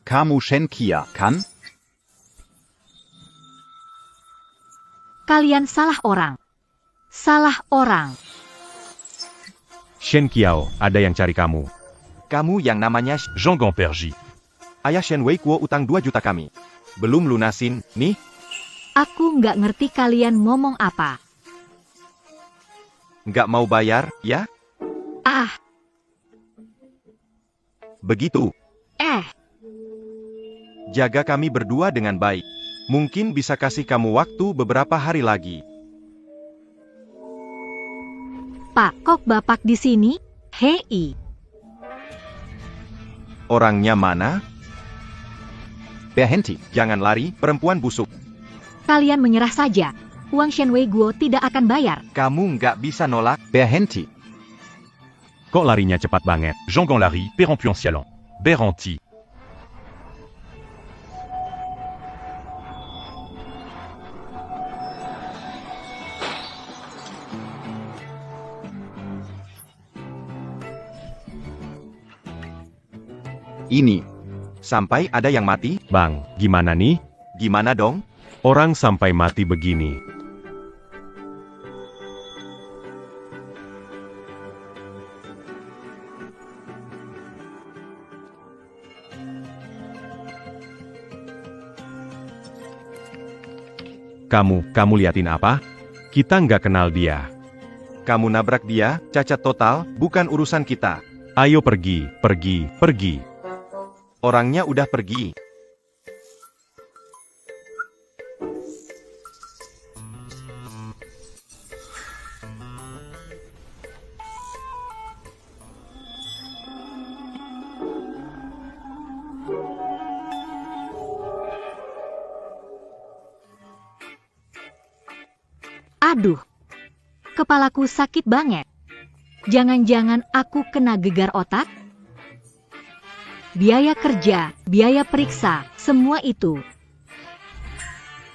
Kamu Shenkia, kan? Kalian salah orang. Salah orang. Shen Qiao, ada yang cari kamu. Kamu yang namanya Jean Gamperji. Ayah Shen Wei Kuo utang 2 juta kami. Belum lunasin, nih. Aku nggak ngerti kalian ngomong apa. Nggak mau bayar, ya? Ah, Begitu. Jaga kami berdua dengan baik. Mungkin bisa kasih kamu waktu beberapa hari lagi. Pak, kok Bapak di sini? Hei. Orangnya mana? Berhenti. Jangan lari, perempuan busuk. Kalian menyerah saja. Uang Shen Wei Guo tidak akan bayar. Kamu nggak bisa nolak. Berhenti. Kok larinya cepat banget? Jean Gon lari, Perrampuan sialan. Berhenti. Ini. Sampai ada yang mati? Bang, gimana nih? Gimana dong? Orang sampai mati begini. Kamu liatin apa? Kita nggak kenal dia. Kamu nabrak dia, cacat total, bukan urusan kita. Ayo pergi, pergi, pergi. Orangnya udah pergi. Aduh. Kepalaku sakit banget. Jangan-jangan aku kena gegar otak? Biaya kerja, biaya periksa, semua itu.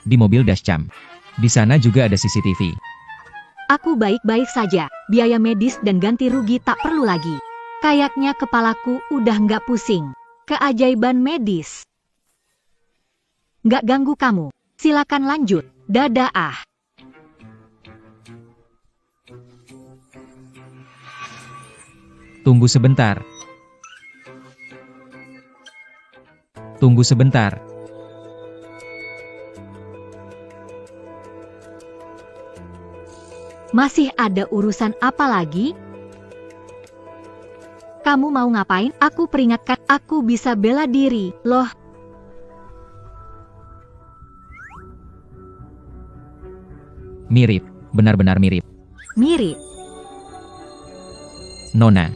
Di mobil dashcam. Di sana juga ada CCTV. Aku baik-baik saja, biaya medis dan ganti rugi tak perlu lagi. Kayaknya kepalaku udah nggak pusing. Keajaiban medis. Nggak ganggu kamu. Silakan lanjut. Dadah. Tunggu sebentar. Tunggu sebentar. Masih ada urusan apa lagi? Kamu mau ngapain? Aku peringatkan, aku bisa bela diri, loh. Mirip. Benar-benar mirip. Mirip. Nona.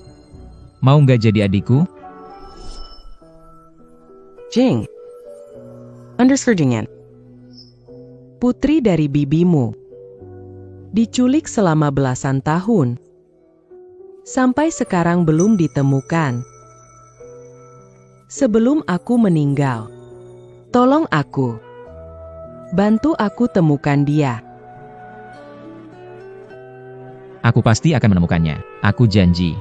Mau nggak jadi adikku? Jing. Underskirtingan. Putri dari bibimu. Diculik selama belasan tahun. Sampai sekarang belum ditemukan. Sebelum aku meninggal, tolong aku. Bantu aku temukan dia. Aku pasti akan menemukannya. Aku janji.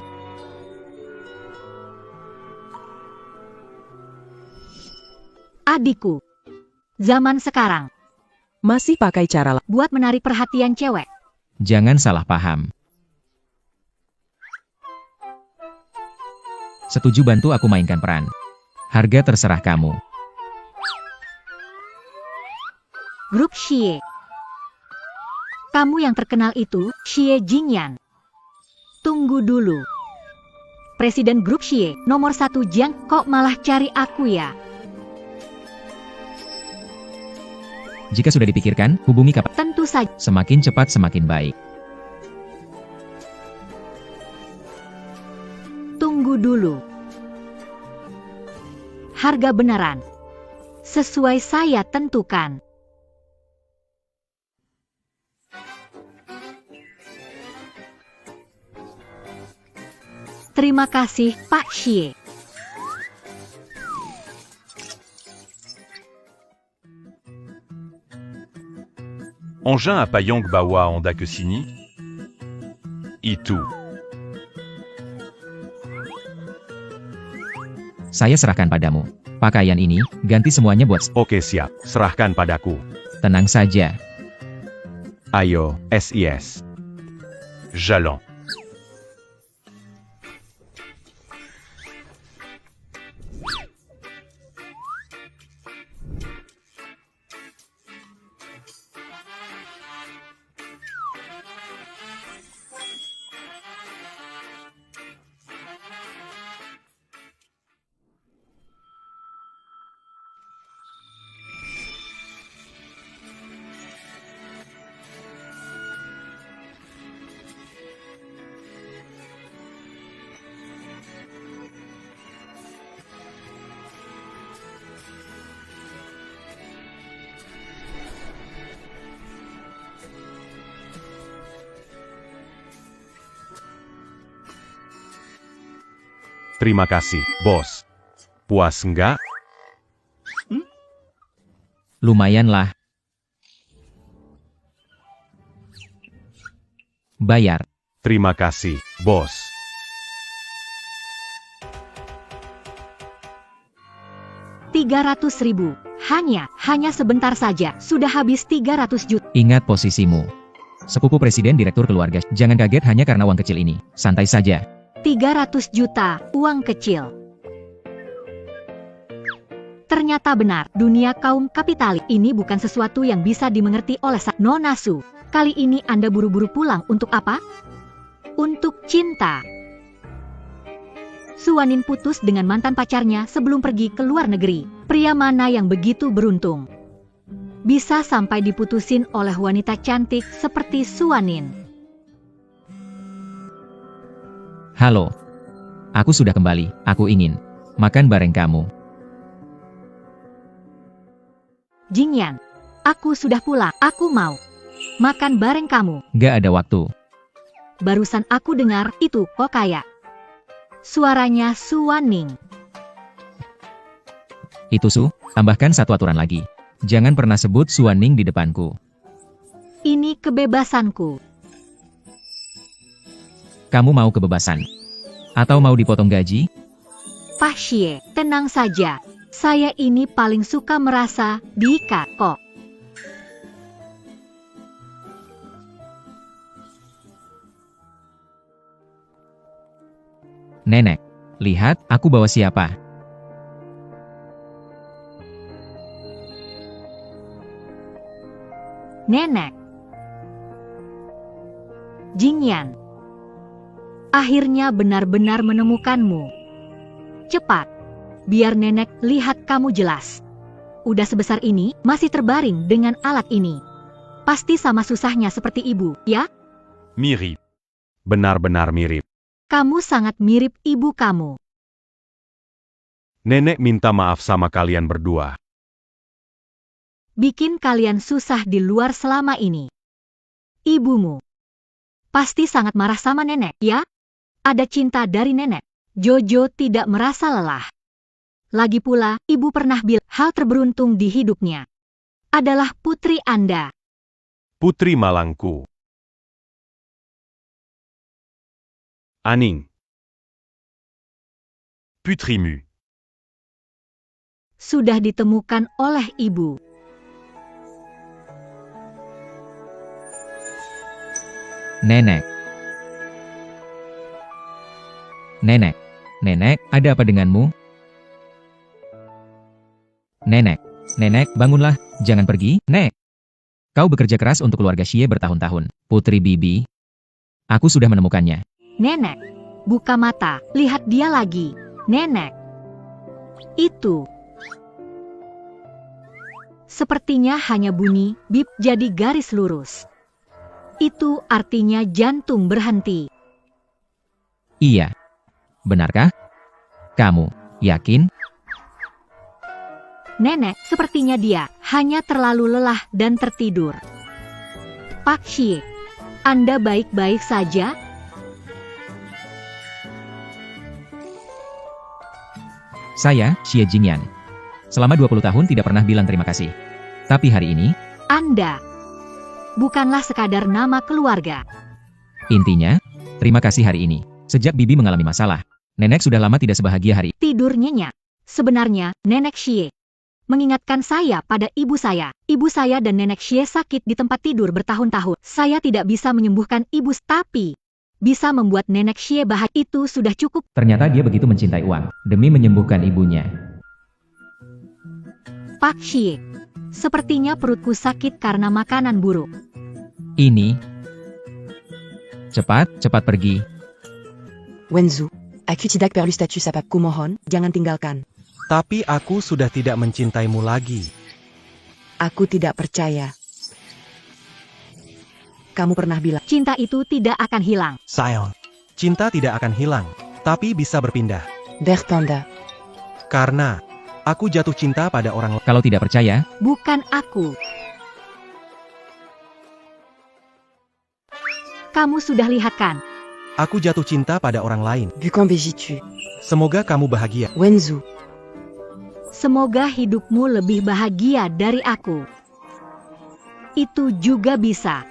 Adikku. Zaman sekarang. Masih pakai cara Buat menarik perhatian cewek. Jangan salah paham. Setuju bantu aku mainkan peran. Harga terserah kamu. Grup Xie. Kamu yang terkenal itu, Xie Jingyan. Tunggu dulu. Presiden Grup Xie, nomor 1 Jiang, kok malah cari aku ya? Jika sudah dipikirkan, hubungi kapan? Tentu saja. Semakin cepat semakin baik. Tunggu dulu. Harga beneran. Sesuai saya tentukan. Terima kasih, Pak Xie. Engin à Payang Bawa Anda Kesini? Itu. Saya serahkan padamu. Pakaian ini, ganti semuanya buat... Oke siap, serahkan padaku. Tenang saja. Ayo, SIS. Jalon. Terima kasih, bos. Puas enggak? Lumayanlah. Bayar. Terima kasih, bos. $300.000. Hanya sebentar saja, sudah habis 300 juta. Ingat posisimu. Sepupu presiden direktur keluarga. Jangan kaget hanya karena uang kecil ini. Santai saja. 300 juta, uang kecil. Ternyata benar, dunia kaum kapitalis ini bukan sesuatu yang bisa dimengerti oleh Nona Su. Kali ini Anda buru-buru pulang untuk apa? Untuk cinta. Suwanin putus dengan mantan pacarnya sebelum pergi ke luar negeri. Pria mana yang begitu beruntung? Bisa sampai diputusin oleh wanita cantik seperti Suwanin. Halo. Aku sudah kembali. Aku ingin makan bareng kamu. Jingyan, aku sudah pulang. Aku mau makan bareng kamu. Gak ada waktu. Barusan aku dengar itu kok kayak suaranya Suwaning. Itu Su, tambahkan satu aturan lagi. Jangan pernah sebut Suwaning di depanku. Ini kebebasanku. Kamu mau kebebasan? Atau mau dipotong gaji? Pak Xie, tenang saja. Saya ini paling suka merasa diikat kok. Nenek, lihat aku bawa siapa? Nenek. Jingyan. Akhirnya benar-benar menemukanmu. Cepat. Biar nenek lihat kamu jelas. Udah sebesar ini, masih terbaring dengan alat ini. Pasti sama susahnya seperti ibu, ya? Mirip. Benar-benar mirip. Kamu sangat mirip ibu kamu. Nenek minta maaf sama kalian berdua. Bikin kalian susah di luar selama ini. Ibumu pasti sangat marah sama nenek, ya? Ada cinta dari nenek. Jojo tidak merasa lelah. Lagi pula, ibu pernah bilang hal terberuntung di hidupnya adalah putri Anda. Putri Malangku. Aning. Putrimu. Sudah ditemukan oleh ibu. Nenek. Nenek. Nenek, ada apa denganmu? Nenek. Nenek, bangunlah. Jangan pergi, Nek. Kau bekerja keras untuk keluarga Xie bertahun-tahun. Putri Bibi. Aku sudah menemukannya. Nenek, buka mata. Lihat dia lagi. Nenek. Itu. Sepertinya hanya bunyi bip jadi garis lurus. Itu artinya jantung berhenti. Iya. Benarkah? Kamu yakin? Nenek, sepertinya dia hanya terlalu lelah dan tertidur. Pak Xie, Anda baik-baik saja? Saya, Xie Jingyan. Selama 20 tahun tidak pernah bilang terima kasih. Tapi hari ini, Anda bukanlah sekadar nama keluarga. intinya, terima kasih hari ini. Sejak Bibi mengalami masalah, Nenek sudah lama tidak sebahagia hari. Tidur nyenyak. Sebenarnya, Nenek Xie mengingatkan saya pada ibu saya. Ibu saya dan Nenek Xie sakit di tempat tidur bertahun-tahun. Saya tidak bisa menyembuhkan ibu, tapi bisa membuat Nenek Xie bahagia. Itu sudah cukup. Ternyata dia begitu mencintai uang, demi menyembuhkan ibunya. Pak Xie, sepertinya perutku sakit karena makanan buruk. Ini. Cepat pergi. Wenzu, aku tidak perlu status apapun, mohon, jangan tinggalkan. Tapi aku sudah tidak mencintaimu lagi. Aku tidak percaya. Kamu pernah bilang, Cinta itu tidak akan hilang. Sayang, cinta tidak akan hilang, tapi bisa berpindah. bertanda. Karena aku jatuh cinta pada orang lain. Kalau tidak percaya, Bukan aku. Kamu sudah lihat kan? Aku jatuh cinta pada orang lain. Bukan begitu. Semoga kamu bahagia. Wenzu, Semoga hidupmu lebih bahagia dari aku. Itu juga bisa.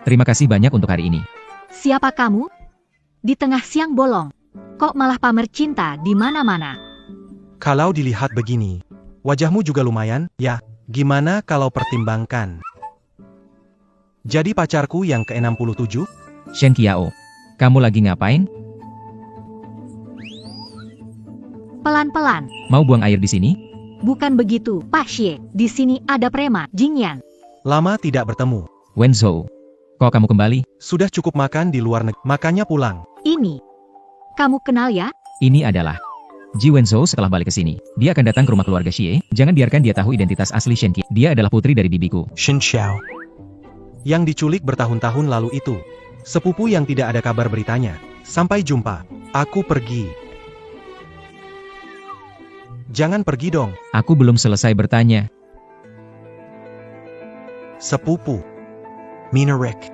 terima kasih banyak untuk hari ini. Siapa kamu? Di tengah siang bolong. Kok malah pamer cinta di mana-mana? Kalau dilihat begini, wajahmu juga lumayan, ya. Gimana kalau pertimbangkan? Jadi pacarku yang ke-67? Shen Qiao, kamu lagi ngapain? Pelan-pelan. Mau buang air di sini? Bukan begitu, Pak Xie. Di sini ada prema, Jingyan. Lama tidak bertemu. Wenzhou, kok kamu kembali? Sudah cukup makan di luar negeri, makanya pulang. Ini. Kamu kenal ya? Ini adalah Ji Wenzhou setelah balik ke sini. Dia akan datang ke rumah keluarga Xie. Jangan biarkan dia tahu identitas asli Shen Qi. Dia adalah putri dari bibiku. Shen Xiao. Yang diculik bertahun-tahun lalu itu. Sepupu yang tidak ada kabar beritanya. Sampai jumpa. Aku pergi. Jangan pergi dong, Aku belum selesai bertanya. sepupu. Minarek.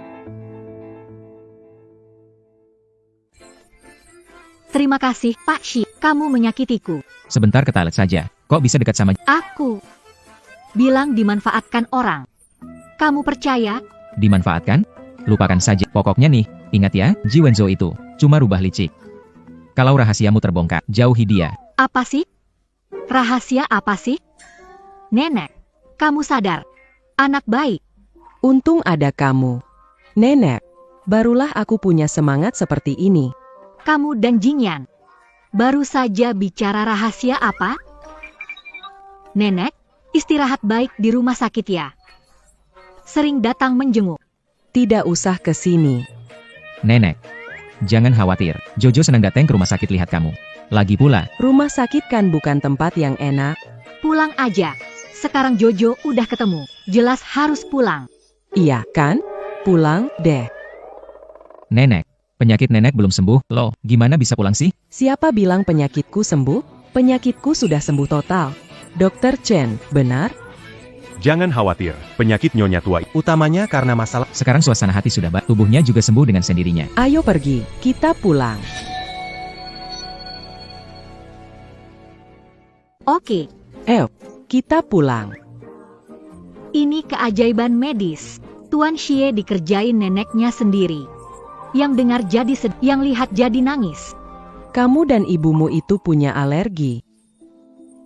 Terima kasih, Pak Xie. Kamu menyakitiku. Sebentar ke toilet saja. Kok bisa dekat sama Aku bilang dimanfaatkan orang. Kamu percaya? dimanfaatkan? Lupakan saja. Pokoknya nih, ingat ya, Ji Wenzhou itu cuma rubah licik. Kalau rahasiamu terbongkar, jauhi dia. Apa sih? Rahasia apa sih? Nenek, kamu sadar. Anak baik. Untung ada kamu. Nenek, barulah aku punya semangat seperti ini. Kamu dan Jingyan. Baru saja bicara rahasia apa? Nenek, istirahat baik di rumah sakit ya. Sering datang menjenguk. Tidak usah ke sini. Nenek, jangan khawatir. Jojo senang datang ke rumah sakit lihat kamu. Lagi pula, Rumah sakit kan bukan tempat yang enak. Pulang aja. Sekarang Jojo udah ketemu. Jelas harus pulang. Iya kan? Pulang deh. Nenek, penyakit nenek belum sembuh. Loh, gimana bisa pulang sih? Siapa bilang penyakitku sembuh? Penyakitku sudah sembuh total. Dokter Chen, benar? Jangan khawatir, penyakit nyonya tua Utamanya karena masalah. Sekarang suasana hati sudah baik. Tubuhnya juga sembuh dengan sendirinya. Ayo pergi, kita pulang. Oke, Kita pulang. ini keajaiban medis. Tuan Xie dikerjain neneknya sendiri. Yang dengar jadi sedih, yang lihat jadi nangis. Kamu dan ibumu itu punya alergi.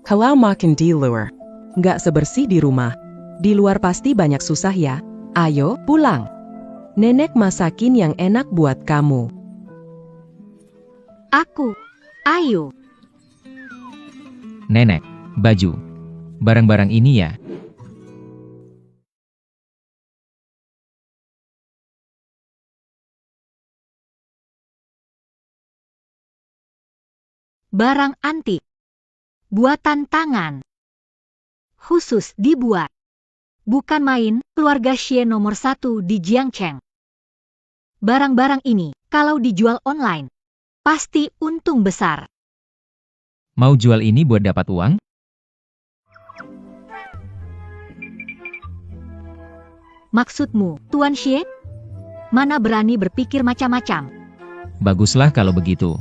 Kalau makan di luar, nggak sebersih di rumah. Di luar pasti banyak susah ya. Ayo, pulang. Nenek masakin yang enak buat kamu. Aku. Ayo. Nenek, baju. Barang-barang ini ya. Barang antik. Buatan tangan. Khusus dibuat. Bukan main, keluarga Xie nomor 1 di Jiangcheng. Barang-barang ini, kalau dijual online, pasti untung besar. Mau jual ini buat dapat uang? Maksudmu, Tuan Xie? Mana berani berpikir macam-macam? Baguslah kalau begitu.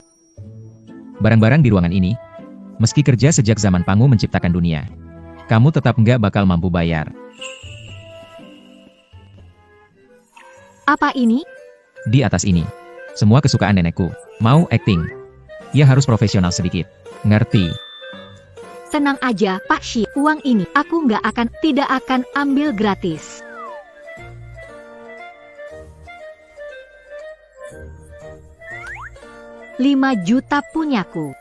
Barang-barang di ruangan ini, meski kerja sejak zaman Pangu menciptakan dunia, kamu tetap nggak bakal mampu bayar. Apa ini? Di atas ini, semua kesukaan nenekku. Mau acting? Ya harus profesional sedikit. Ngerti? Tenang aja, Pak Shi. Uang ini aku tidak akan ambil gratis. Rp5 juta punyaku.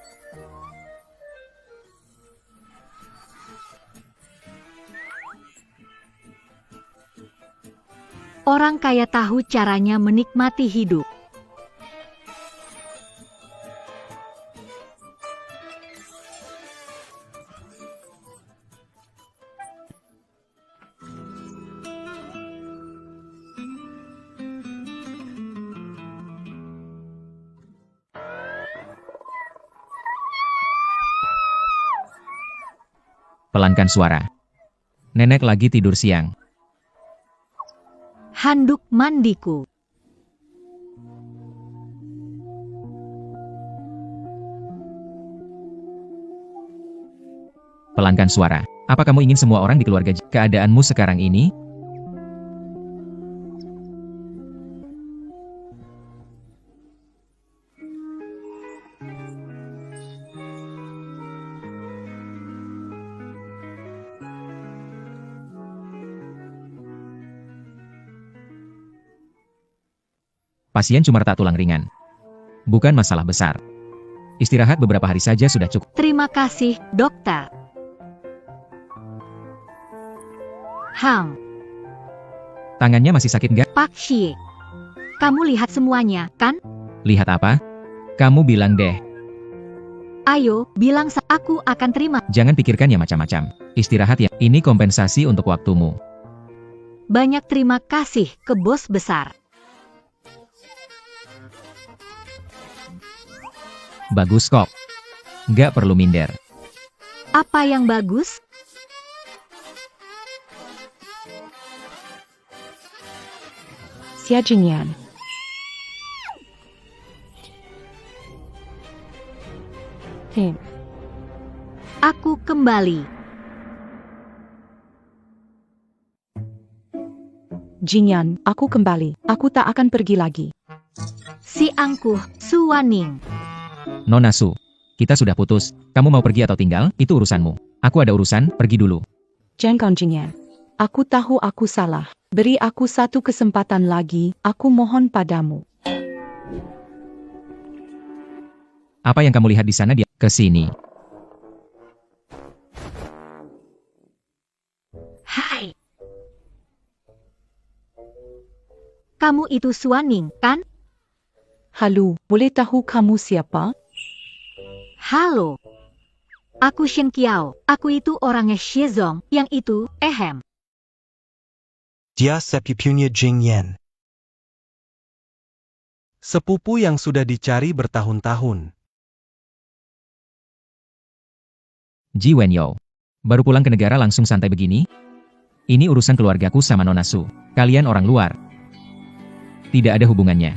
Orang kaya tahu caranya menikmati hidup. Pelankan suara. Nenek lagi tidur siang. Handuk mandiku. Pelankan suara. Apa kamu ingin semua orang di keluarga keadaanmu sekarang ini? Pasien cuma retak tulang ringan. Bukan masalah besar. Istirahat beberapa hari saja sudah cukup. Terima kasih, dokter. Tangannya masih sakit nggak? Pak Shi. Kamu lihat semuanya, kan? Lihat apa? Kamu bilang deh. Ayo, bilang aku akan terima. Jangan pikirkan ya macam-macam. Istirahat ya. Ini kompensasi untuk waktumu. Banyak terima kasih ke bos besar. Bagus kok. Nggak perlu minder. Apa yang bagus? Xia Jingyan. Aku kembali. Jingyan, aku kembali. Aku tak akan pergi lagi. Si angkuh, Suwaning. Nona Su, kita sudah putus. Kamu mau pergi atau tinggal? Itu urusanmu. Aku ada urusan, pergi dulu. Jangan Jingyan. Aku tahu aku salah. Beri aku satu kesempatan lagi, aku mohon padamu. Apa yang kamu lihat di sana dia? Ke sini. Hai. Kamu itu Suwaning, kan? Halo, boleh tahu kamu siapa? Halo. Aku Shen Qiao. Aku itu orangnya Shizong, yang itu, Dia sepupunya Jingyan. Sepupu yang sudah dicari bertahun-tahun. Ji Wenyo. Baru pulang ke negara langsung santai begini? Ini urusan keluargaku sama Nona Su. Kalian orang luar. Tidak ada hubungannya.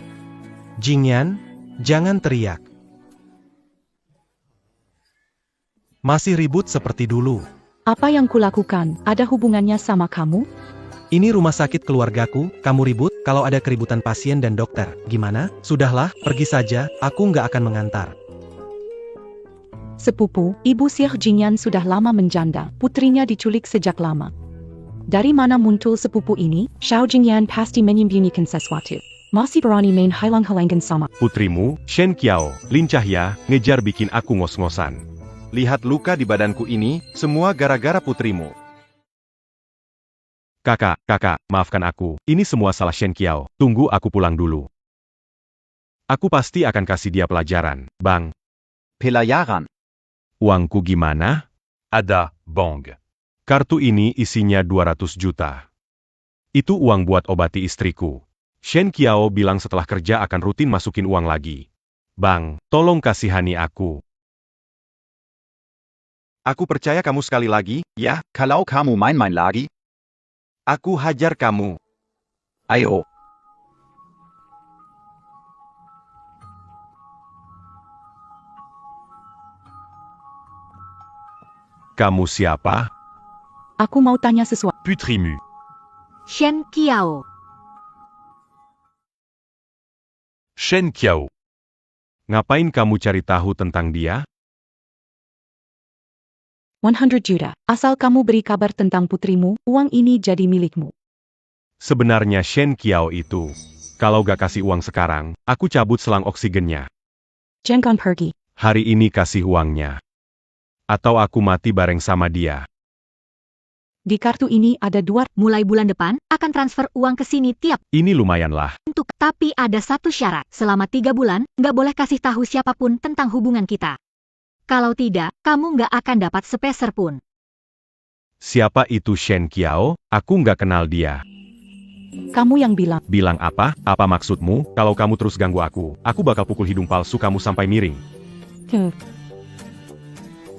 Jingyan, jangan teriak. Masih ribut seperti dulu. Apa yang kulakukan, ada hubungannya sama kamu? Ini rumah sakit keluargaku, kamu ribut, kalau ada keributan pasien dan dokter. Gimana? Sudahlah, pergi saja, aku nggak akan mengantar. Sepupu, Ibu Xia Jingyan sudah lama menjanda, putrinya diculik sejak lama. Dari mana muncul sepupu ini? Xiao Jingyan pasti menyembunyikan sesuatu. Masih berani main halang-halangan sama. Putrimu, Shen Qiao, lincah ya, ngejar bikin aku ngos-ngosan. Lihat luka di badanku ini, semua gara-gara putrimu. Kakak, maafkan aku. Ini semua salah Shen Qiao. Tunggu aku pulang dulu. Aku pasti akan kasih dia pelajaran, Bang. Pelajaran. Uangku gimana? Ada, Bong. Kartu ini isinya 200 juta. Itu uang buat obati istriku. Shen Qiao bilang setelah kerja akan rutin masukin uang lagi. Bang, tolong kasihani aku. Aku percaya kamu sekali lagi, ya, kalau kamu main-main lagi. Aku hajar kamu. Ayo. Kamu siapa? Aku mau tanya sesuatu. Putrimu. Shen Qiao. Shen Qiao. Ngapain kamu cari tahu tentang dia? 100 juta. Asal kamu beri kabar tentang putrimu, uang ini jadi milikmu. Sebenarnya Shen Qiao itu. Kalau gak kasih uang sekarang, aku cabut selang oksigennya. Jangan pergi. Hari ini kasih uangnya. Atau aku mati bareng sama dia. Di kartu ini ada 2. Mulai bulan depan, akan transfer uang ke sini tiap Ini lumayanlah. untuk. Tapi ada satu syarat, selama 3 bulan, nggak boleh kasih tahu siapapun tentang hubungan kita. Kalau tidak, kamu nggak akan dapat sepeser pun. Siapa itu Shen Qiao? Aku nggak kenal dia. Kamu yang bilang. Bilang apa? Apa maksudmu? Kalau kamu terus ganggu aku bakal pukul hidung palsu kamu sampai miring.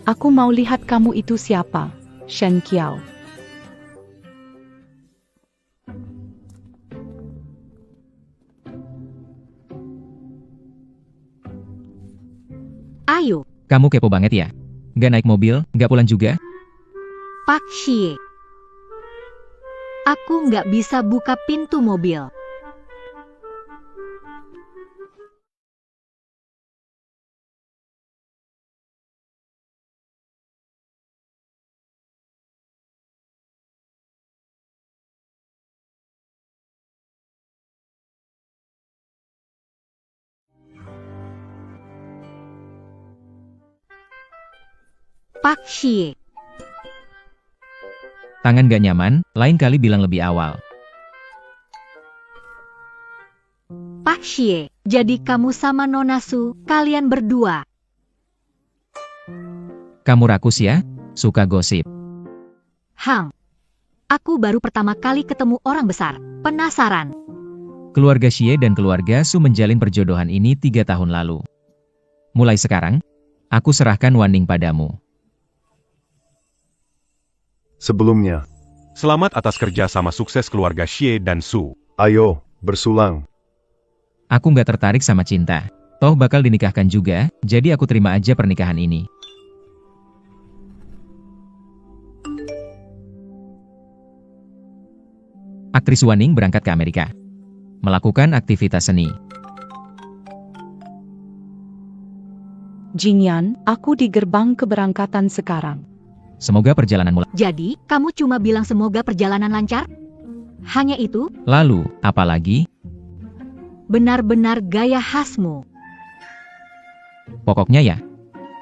Aku mau lihat kamu itu siapa. Shen Qiao. Ayo, Kamu kepo banget ya? Nggak naik mobil, nggak pulang juga? Pak Xie. Aku nggak bisa buka pintu mobil. Pak Xie. Tangan nggak nyaman, lain kali bilang lebih awal. Pak Xie, jadi kamu sama Nona Su, kalian berdua. Kamu rakus ya? Suka gosip. Hang. Aku baru pertama kali ketemu orang besar. Penasaran. Keluarga Xie dan keluarga Su menjalin perjodohan ini 3 tahun lalu. Mulai sekarang, aku serahkan Wanning padamu. Sebelumnya, Selamat atas kerja sama sukses keluarga Xie dan Su. ayo, bersulang. Aku nggak tertarik sama cinta. Toh bakal dinikahkan juga, jadi aku terima aja pernikahan ini. Aktris Wanning berangkat ke Amerika. Melakukan aktivitas seni. Jingyan, aku di gerbang keberangkatan sekarang. Semoga perjalananmu. Jadi, kamu cuma bilang semoga perjalanan lancar? Hanya itu? Lalu, apalagi? Benar-benar gaya khasmu. Pokoknya ya,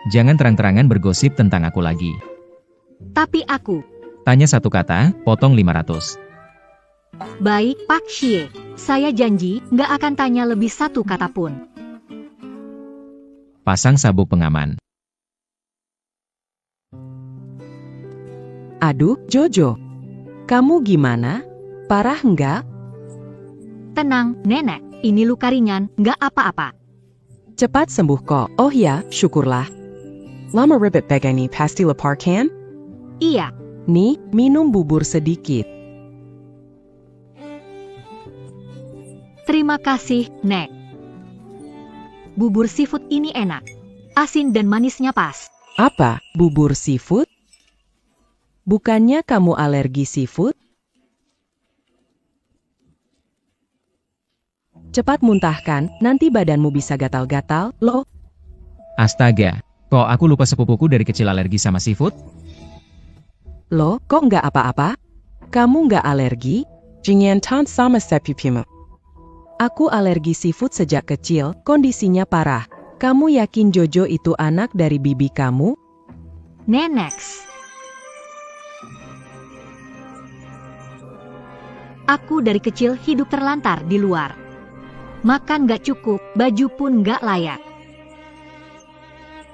jangan terang-terangan bergosip tentang aku lagi. Tapi aku. Tanya satu kata, potong 500. Baik, Pak Xie. Saya janji, nggak akan tanya lebih satu kata pun. Pasang sabuk pengaman. Aduh, Jojo. Kamu gimana? Parah nggak? Tenang, Nenek. Ini luka ringan, nggak apa-apa. Cepat sembuh kok. Oh ya, syukurlah. Lama ribet begini pasti lapar kan? Iya, Nih, minum bubur sedikit. terima kasih, Nek. Bubur seafood ini enak. Asin dan manisnya pas. Apa, bubur seafood? Bukannya kamu alergi seafood? Cepat muntahkan, nanti badanmu bisa gatal-gatal, loh. Astaga, kok aku lupa sepupuku dari kecil alergi sama seafood? Loh, kok nggak apa-apa? Kamu nggak alergi? Jingyan tan sama sepupumu. Aku alergi seafood sejak kecil, kondisinya parah. Kamu yakin Jojo itu anak dari bibi kamu? Nenek. Aku dari kecil hidup terlantar di luar. Makan gak cukup, baju pun gak layak.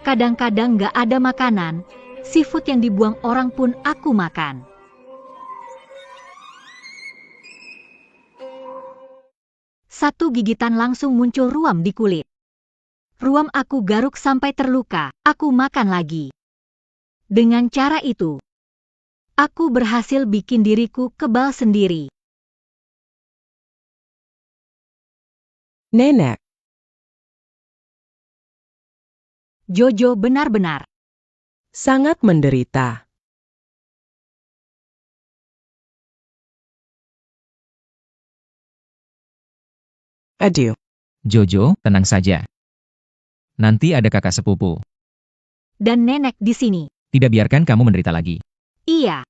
Kadang-kadang gak ada makanan, seafood yang dibuang orang pun aku makan. Satu gigitan langsung muncul ruam di kulit. Ruam aku garuk sampai terluka, aku makan lagi. Dengan cara itu, aku berhasil bikin diriku kebal sendiri. Nenek, Jojo benar-benar. sangat menderita. Aduh, Jojo, tenang saja. Nanti ada kakak sepupu. Dan nenek di sini. Tidak biarkan kamu menderita lagi. Iya.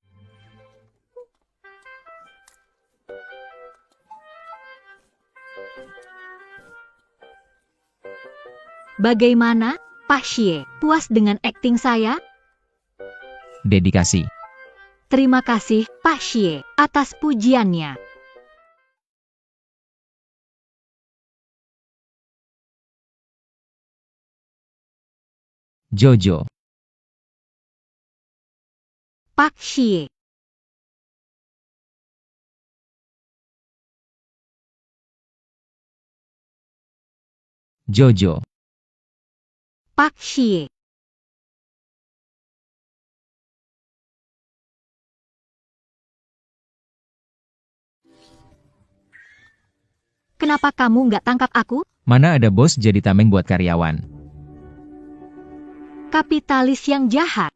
Bagaimana, Pak Xie? Puas dengan akting saya? Dedikasi. Terima kasih, Pak Xie, atas pujiannya. Jojo. Pak Xie. Jojo. Pak Xie. Kenapa kamu nggak tangkap aku? Mana ada bos jadi tameng buat karyawan. Kapitalis yang jahat.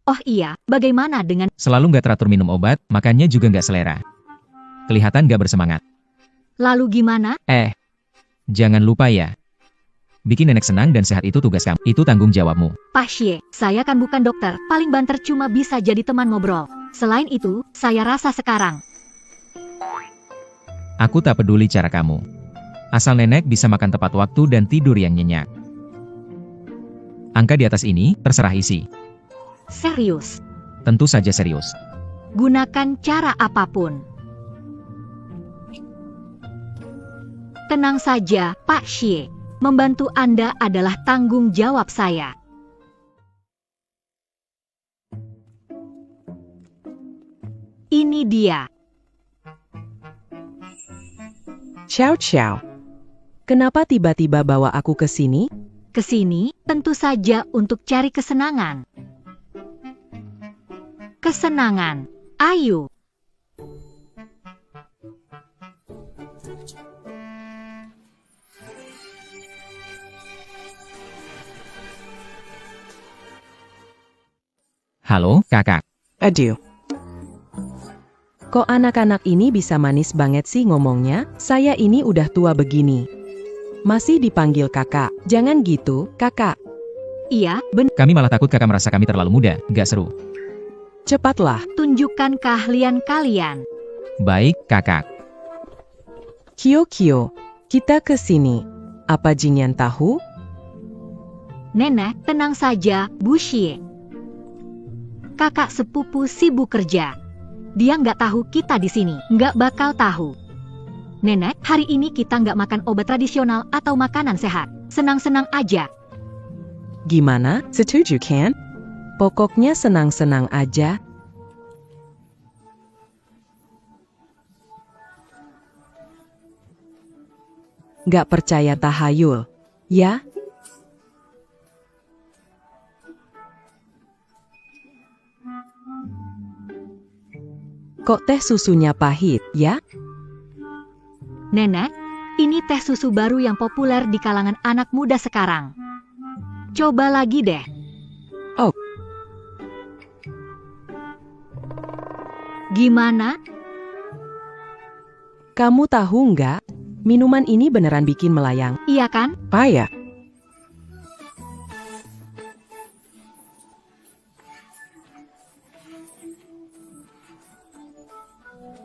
Oh iya, bagaimana dengan... Selalu nggak teratur minum obat, makannya juga nggak selera. Kelihatan nggak bersemangat. Lalu gimana? Jangan lupa ya. Bikin nenek senang dan sehat itu tugas kamu. Itu tanggung jawabmu. Pak Xie, saya kan bukan dokter, paling banter cuma bisa jadi teman ngobrol. Selain itu, saya rasa sekarang... Aku tak peduli cara kamu. Asal nenek bisa makan tepat waktu dan tidur yang nyenyak. Angka di atas ini, terserah isi. Serius. Tentu saja serius. Gunakan cara apapun. Tenang saja, Pak Xie. Membantu Anda adalah tanggung jawab saya. Ini dia. Ciao ciao. Kenapa tiba-tiba bawa aku ke sini? Ke sini, tentu saja untuk cari kesenangan. Kesenangan. Ayo. Halo, kakak. Aduh. Kok anak-anak ini bisa manis banget sih ngomongnya? Saya ini udah tua begini. Masih dipanggil kakak. Jangan gitu, kakak. Iya, benar. Kami malah takut kakak merasa kami terlalu muda, gak seru. Cepatlah. Tunjukkan keahlian kalian. Baik, kakak. Kyo, kita ke sini. Apa Jingyan tahu? Nenek, tenang saja, Bu Xie. Kakak sepupu sibuk kerja. Dia nggak tahu kita di sini, nggak bakal tahu. Nenek, hari ini kita nggak makan obat tradisional atau makanan sehat. Senang-senang aja. Gimana? Setuju kan? Pokoknya senang-senang aja. Nggak percaya tahayul, ya? Kok teh susunya pahit, ya? Nenek, ini teh susu baru yang populer di kalangan anak muda sekarang. Coba lagi deh. Oh. Gimana? Kamu tahu nggak? Minuman ini beneran bikin melayang. Iya kan? Payah.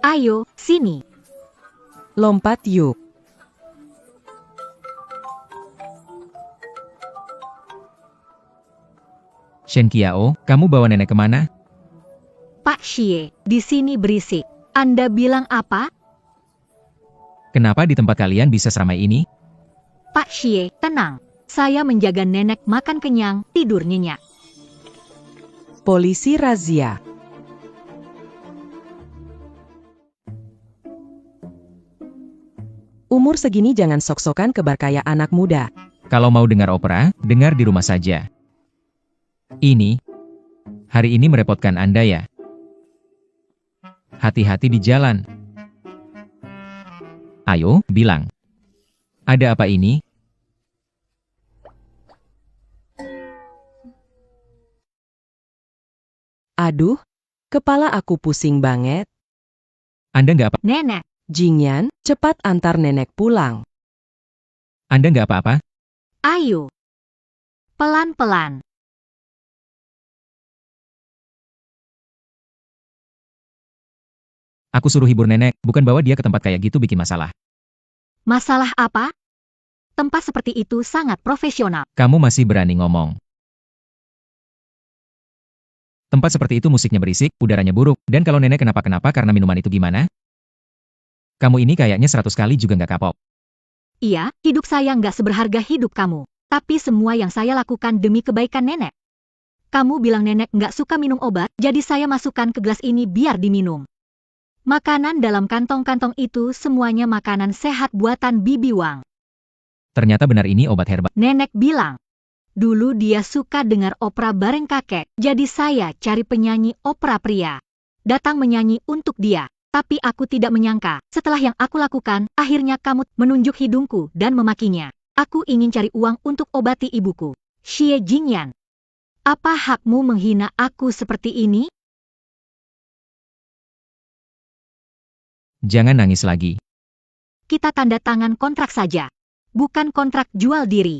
Ayo, sini. Lompat yuk. Shen Qiao, kamu bawa nenek kemana? Pak Xie, di sini berisik. Anda bilang apa? Kenapa di tempat kalian bisa seramai ini? Pak Xie, tenang. Saya menjaga nenek makan kenyang, tidur nyenyak. Polisi razia. Umur segini jangan sok-sokan kebar kayak anak muda. Kalau mau dengar opera, dengar di rumah saja. Hari ini merepotkan Anda ya. Hati-hati di jalan. Ayo, bilang. Ada apa ini? Aduh, kepala aku pusing banget. Anda nggak apa? Nenek, Jingyan, cepat antar nenek pulang. Anda nggak apa-apa? Ayo. Pelan-pelan. Aku suruh hibur nenek, bukan bawa dia ke tempat kayak gitu bikin masalah. Masalah apa? Tempat seperti itu sangat profesional. Kamu masih berani ngomong. Tempat seperti itu musiknya berisik, udaranya buruk, dan kalau nenek kenapa-kenapa karena minuman itu gimana? Kamu ini kayaknya 100 kali juga nggak kapok. Iya, hidup saya nggak seberharga hidup kamu. Tapi semua yang saya lakukan demi kebaikan nenek. Kamu bilang nenek nggak suka minum obat, jadi saya masukkan ke gelas ini biar diminum. Makanan dalam kantong-kantong itu semuanya makanan sehat buatan Bibi Wang. Ternyata benar ini obat herbal. Nenek bilang, dulu dia suka dengar opera bareng kakek, jadi saya cari penyanyi opera pria. Datang menyanyi untuk dia. Tapi aku tidak menyangka, setelah yang aku lakukan, akhirnya kamu menunjuk hidungku dan memakinya. Aku ingin cari uang untuk obati ibuku. Xie Jingyan. Apa hakmu menghina aku seperti ini? Jangan nangis lagi. Kita tanda tangan kontrak saja. Bukan kontrak jual diri.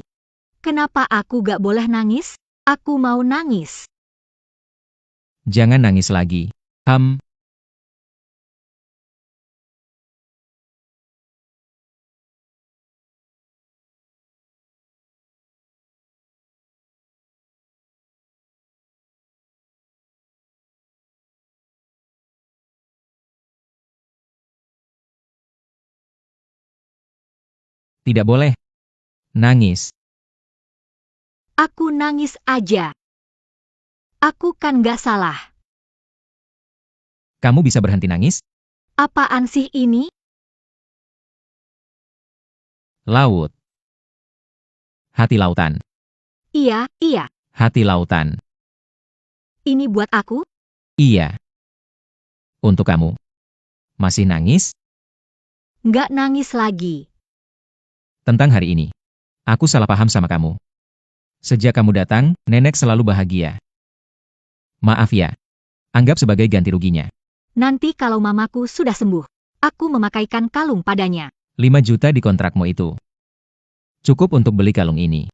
Kenapa aku gak boleh nangis? Aku mau nangis. Jangan nangis lagi. Tidak boleh. Nangis. Aku nangis aja. Aku kan gak salah. Kamu bisa berhenti nangis? Apaan sih ini? Laut. Hati lautan. Iya, iya. Hati lautan. Ini buat aku? Iya. Untuk kamu. Masih nangis? Nggak nangis lagi. Tentang hari ini. Aku salah paham sama kamu. Sejak kamu datang, nenek selalu bahagia. Maaf ya. Anggap sebagai ganti ruginya. Nanti kalau mamaku sudah sembuh, aku memakaikan kalung padanya. 5 juta di kontrakmu itu. Cukup untuk beli kalung ini.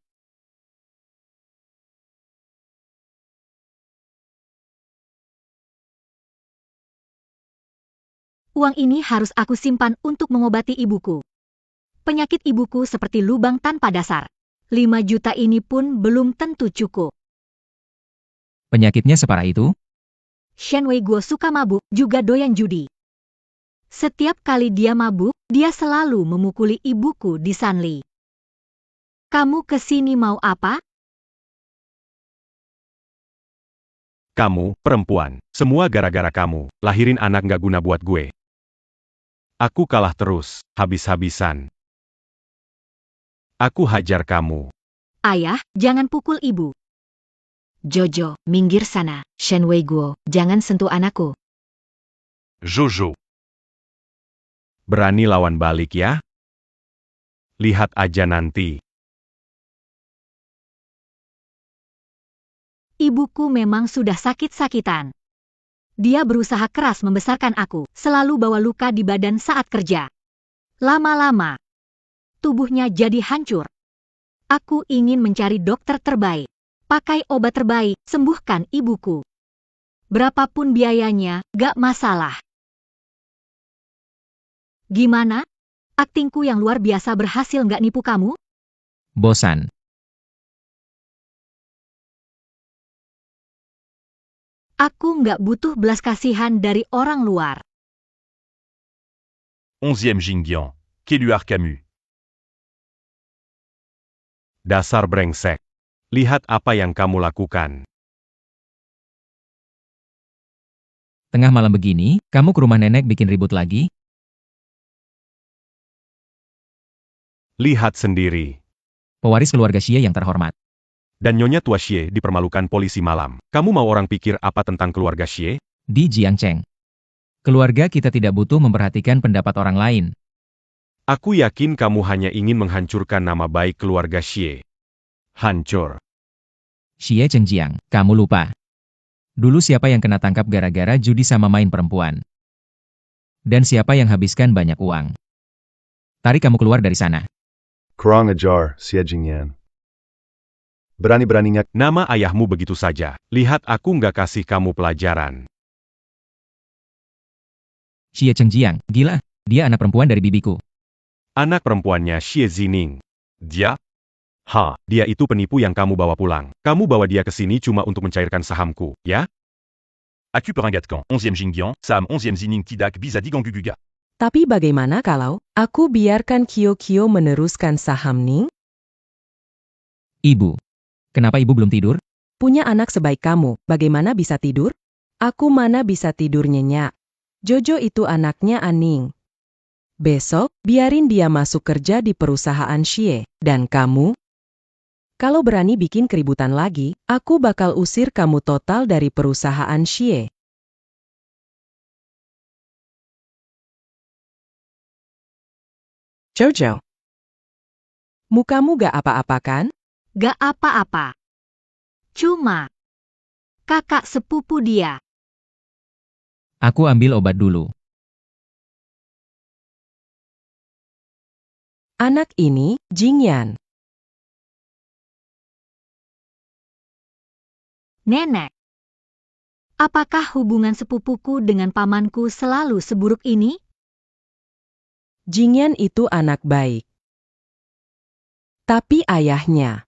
Uang ini harus aku simpan untuk mengobati ibuku. Penyakit ibuku seperti lubang tanpa dasar. 5 juta ini pun belum tentu cukup. Penyakitnya separah itu? Shen Wei Guo suka mabuk, juga doyan judi. Setiap kali dia mabuk, dia selalu memukuli ibuku di Sanli. Kamu kesini mau apa? Kamu, perempuan, semua gara-gara kamu, lahirin anak gak guna buat gue. Aku kalah terus, habis-habisan. Aku hajar kamu. Ayah, jangan pukul ibu. Jojo, minggir sana. Shen Wei Guo, jangan sentuh anakku. Jojo. Berani lawan balik ya? Lihat aja nanti. Ibuku memang sudah sakit-sakitan. Dia berusaha keras membesarkan aku, selalu bawa luka di badan saat kerja. Lama-lama, tubuhnya jadi hancur. Aku ingin mencari dokter terbaik. Pakai obat terbaik, sembuhkan ibuku. Berapapun biayanya, gak masalah. Gimana? Aktingku yang luar biasa berhasil gak nipu kamu? Bosan. Aku nggak butuh belas kasihan dari orang luar. 11e Jingyan, Éluard Camus. Dasar brengsek. Lihat apa yang kamu lakukan. Tengah malam begini, kamu ke rumah nenek bikin ribut lagi? Lihat sendiri. Pewaris keluarga Xie yang terhormat. Dan Nyonya Tua Xie dipermalukan polisi malam. Kamu mau orang pikir apa tentang keluarga Xie? Di Jiangcheng. Keluarga kita tidak butuh memperhatikan pendapat orang lain. Aku yakin kamu hanya ingin menghancurkan nama baik keluarga Xie. Hancur. Xie Chengjiang, kamu lupa. Dulu siapa yang kena tangkap gara-gara judi sama main perempuan? Dan siapa yang habiskan banyak uang? Tarik kamu keluar dari sana. Kurang ajar, Xie Jingyan. Berani-beraninya Nama ayahmu begitu saja. Lihat aku nggak kasih kamu pelajaran. Xie Chengjiang, gila. Dia anak perempuan dari bibiku. Anak perempuannya Xie Zining. Dia? Dia itu penipu yang kamu bawa pulang. Kamu bawa dia ke sini cuma untuk mencairkan sahamku, ya? Aku Perangatkan, 11e Jingyan, Sam 11e Zining Tidak Bisa Guguga. Tapi bagaimana kalau aku biarkan Kyo meneruskan saham Ning? Ibu. Kenapa ibu belum tidur? Punya anak sebaik kamu, bagaimana bisa tidur? Aku mana bisa tidur nyenyak. Jojo itu anaknya Aning. Besok, biarin dia masuk kerja di perusahaan Xie. Dan kamu? Kalau berani bikin keributan lagi, aku bakal usir kamu total dari perusahaan Xie. Jojo. Mukamu gak apa-apa kan? Gak apa-apa. Cuma, kakak sepupu dia. Aku ambil obat dulu. Anak ini, Jingyan. Nenek. Apakah hubungan sepupuku dengan pamanku selalu seburuk ini? Jingyan itu anak baik. Tapi ayahnya.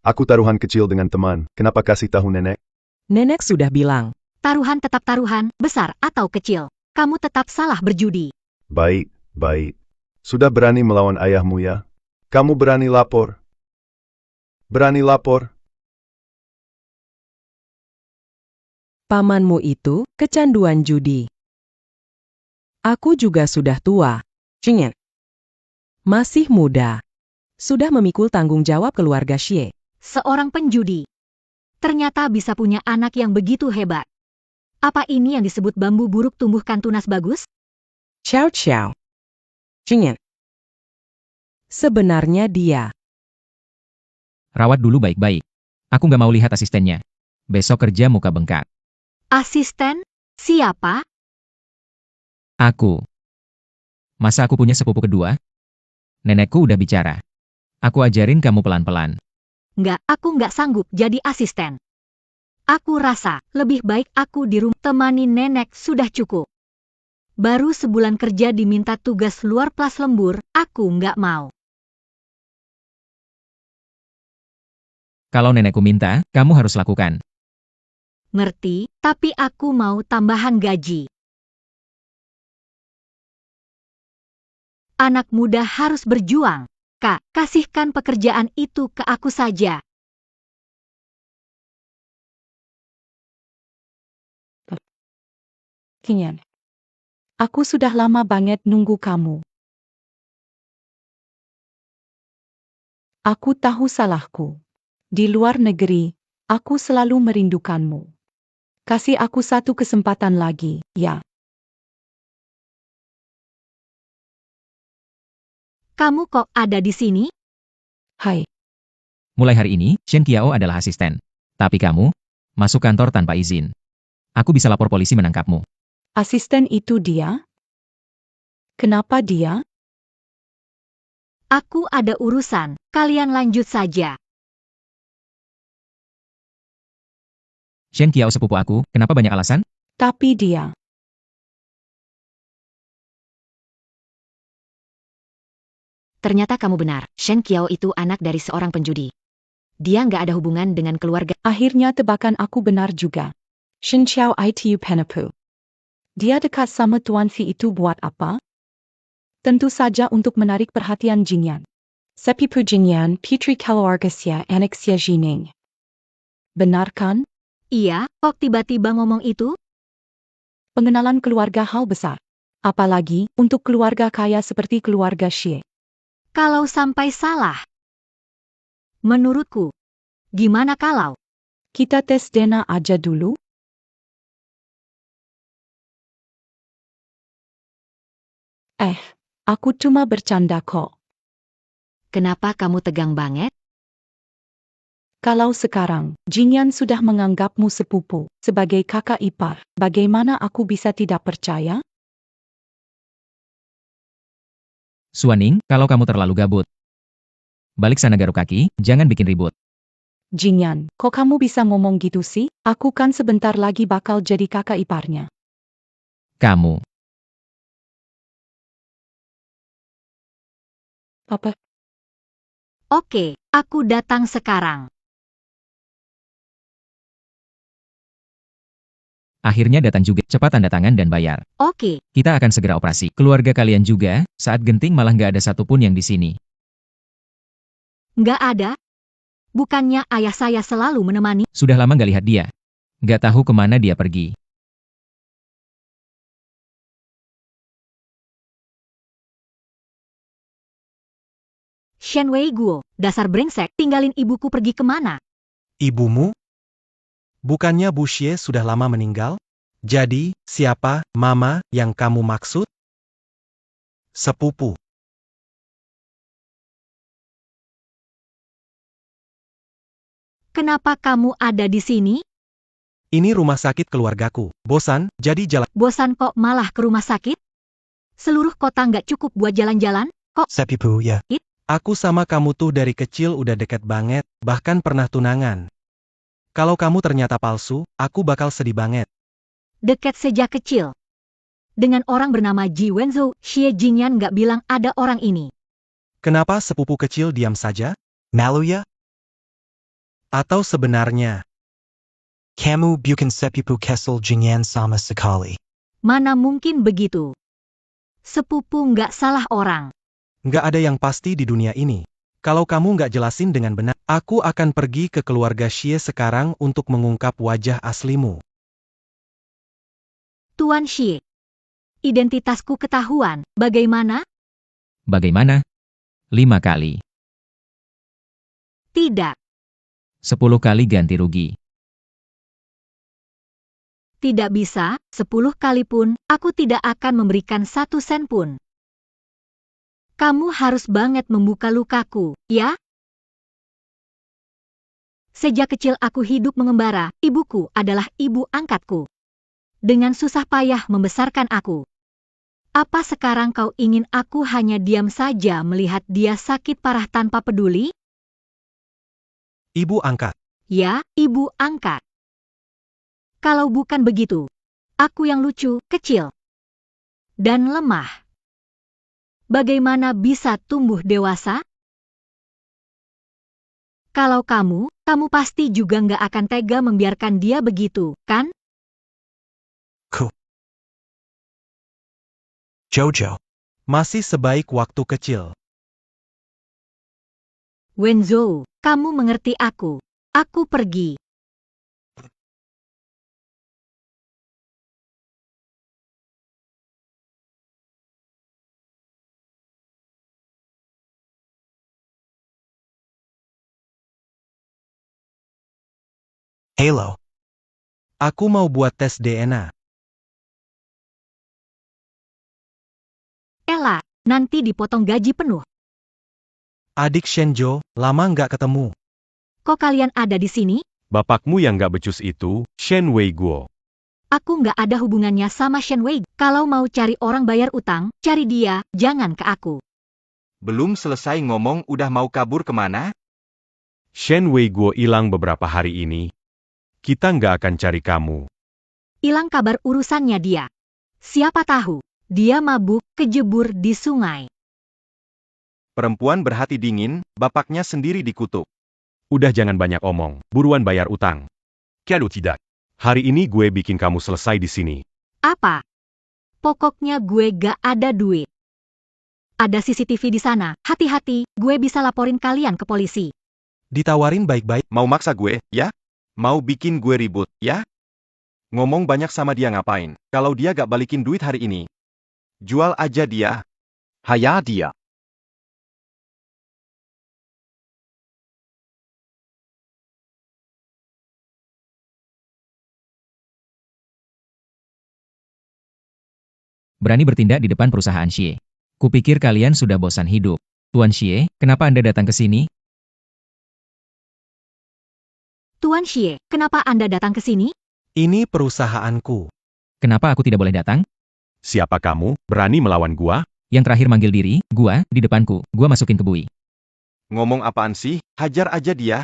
aku taruhan kecil dengan teman. Kenapa kasih tahu nenek? Nenek sudah bilang. Taruhan tetap taruhan, besar atau kecil. Kamu tetap salah berjudi. Baik, baik. Sudah berani melawan ayahmu ya? Kamu berani lapor? Berani lapor? Pamanmu itu kecanduan judi. Aku juga sudah tua. Jingyan. Masih muda. Sudah memikul tanggung jawab keluarga Xie. Seorang penjudi. Ternyata bisa punya anak yang begitu hebat. Apa ini yang disebut bambu buruk tumbuhkan tunas bagus? Ciao. Jingyan. Sebenarnya dia. Rawat dulu baik-baik. Aku nggak mau lihat asistennya. Besok kerja muka bengkak. Asisten? Siapa? Aku. Masa aku punya sepupu kedua? Nenekku udah bicara. Aku ajarin kamu pelan-pelan. Aku nggak sanggup jadi asisten. Aku rasa lebih baik aku di rumah temani nenek sudah cukup. Baru sebulan kerja diminta tugas luar kelas lembur, aku nggak mau. Kalau nenekku minta, kamu harus lakukan. Ngerti, tapi aku mau tambahan gaji. Anak muda harus berjuang. Kak, kasihkan pekerjaan itu ke aku saja. Kinyan. Aku sudah lama banget nunggu kamu. Aku tahu salahku. Di luar negeri, aku selalu merindukanmu. Kasih aku satu kesempatan lagi, ya. Kamu kok ada di sini? Hai. Mulai hari ini, Shen Qiao adalah asisten. Tapi kamu, masuk kantor tanpa izin. Aku bisa lapor polisi menangkapmu. Asisten itu dia? Kenapa dia? Aku ada urusan, kalian lanjut saja. Shen Qiao sepupu aku, kenapa banyak alasan? Tapi dia. Ternyata kamu benar, Shen Qiao itu anak dari seorang penjudi. Dia nggak ada hubungan dengan keluarga. Akhirnya tebakan aku benar juga. Shen Qiao itu penipu. Dia dekat sama Tuan Fi itu buat apa? Tentu saja untuk menarik perhatian Jingyan. Sepupu Jingyan, Putri keluarga Xie, anak Xie Jining. Benar kan? Iya, kok tiba-tiba ngomong itu? Pengenalan keluarga hal besar. Apalagi untuk keluarga kaya seperti keluarga Xie. Kalau sampai salah. Menurutku. Gimana kalau? Kita tes DNA aja dulu? Aku cuma bercanda kok. Kenapa kamu tegang banget? Kalau sekarang, Jingyan sudah menganggapmu sepupu, sebagai kakak ipar, bagaimana aku bisa tidak percaya? Suaning, kalau kamu terlalu gabut. Balik sana garuk kaki, jangan bikin ribut. Jingyan, kok kamu bisa ngomong gitu sih? Aku kan sebentar lagi bakal jadi kakak iparnya. Kamu. Apa? Oke, aku datang sekarang. Akhirnya datang juga, cepat tanda tangan dan bayar. Oke, Kita akan segera operasi. Keluarga kalian juga, saat genting malah nggak ada satupun yang di sini. nggak ada. Bukannya ayah saya selalu menemani? Sudah lama nggak lihat dia. Nggak tahu kemana dia pergi. Shen Wei Guo, dasar brengsek, tinggalin ibuku pergi kemana? Ibumu? Bukannya Bu Xie sudah lama meninggal? Jadi, siapa, Mama, yang kamu maksud? Sepupu. Kenapa kamu ada di sini? Ini rumah sakit keluargaku. Bosan, jadi jalan. Bosan kok malah ke rumah sakit? Seluruh kota nggak cukup buat jalan-jalan? Kok? Sepupu ya. Aku sama kamu tuh dari kecil udah deket banget, bahkan pernah tunangan. Kalau kamu ternyata palsu, aku bakal sedih banget. Deket sejak kecil. Dengan orang bernama Ji Wenzhou, Xie Jingyan nggak bilang ada orang ini. Kenapa sepupu kecil diam saja? Malu ya? Atau sebenarnya, kamu bukan sepupu Kesel Jingyan sama sekali. Mana mungkin begitu? Sepupu nggak salah orang. Nggak ada yang pasti di dunia ini. Kalau kamu nggak jelasin dengan benar, aku akan pergi ke keluarga Xie sekarang untuk mengungkap wajah aslimu. Tuan Xie. Identitasku ketahuan, bagaimana? Bagaimana? 5 kali. Tidak. 10 kali ganti rugi. Tidak bisa, 10 kali pun, aku tidak akan memberikan 1 sen pun. Kamu harus banget membuka lukaku, ya? Sejak kecil aku hidup mengembara, ibuku adalah ibu angkatku. Dengan susah payah membesarkan aku. Apa sekarang kau ingin aku hanya diam saja melihat dia sakit parah tanpa peduli? Ibu angkat. Ya, ibu angkat. Kalau bukan begitu, aku yang lucu, kecil, dan lemah. Bagaimana bisa tumbuh dewasa? Kalau kamu pasti juga nggak akan tega membiarkan dia begitu, kan? Jojo. Masih sebaik waktu kecil. Wenzhou, kamu mengerti aku. Aku pergi. Halo. Aku mau buat tes DNA. Ella, nanti dipotong gaji penuh. Adik Shenjo, lama nggak ketemu. Kok kalian ada di sini? Bapakmu yang nggak becus itu, Shen Wei Guo. Aku nggak ada hubungannya sama Shen Wei. Kalau mau cari orang bayar utang, cari dia, jangan ke aku. Belum selesai ngomong udah mau kabur kemana? Shen Wei Guo hilang beberapa hari ini. Kita nggak akan cari kamu. Hilang kabar urusannya dia. Siapa tahu, dia mabuk, kejebur di sungai. Perempuan berhati dingin, bapaknya sendiri dikutuk. Udah jangan banyak omong, buruan bayar utang. Calo tidak. Hari ini gue bikin kamu selesai di sini. Apa? Pokoknya gue gak ada duit. Ada CCTV di sana, hati-hati, gue bisa laporin kalian ke polisi. Ditawarin baik-baik. Mau maksa gue, ya? Mau bikin gue ribut, ya? Ngomong banyak sama dia ngapain? Kalau dia gak balikin duit hari ini, jual aja dia. Haya dia. Berani bertindak di depan perusahaan Xie. Kupikir kalian sudah bosan hidup. Tuan Xie, kenapa Anda datang ke sini? Tuan Xie, kenapa Anda datang ke sini? Ini perusahaanku. Kenapa aku tidak boleh datang? Siapa kamu, berani melawan gua? Yang terakhir manggil diri, gua, di depanku, gua masukin ke bui. Ngomong apaan sih? Hajar aja dia.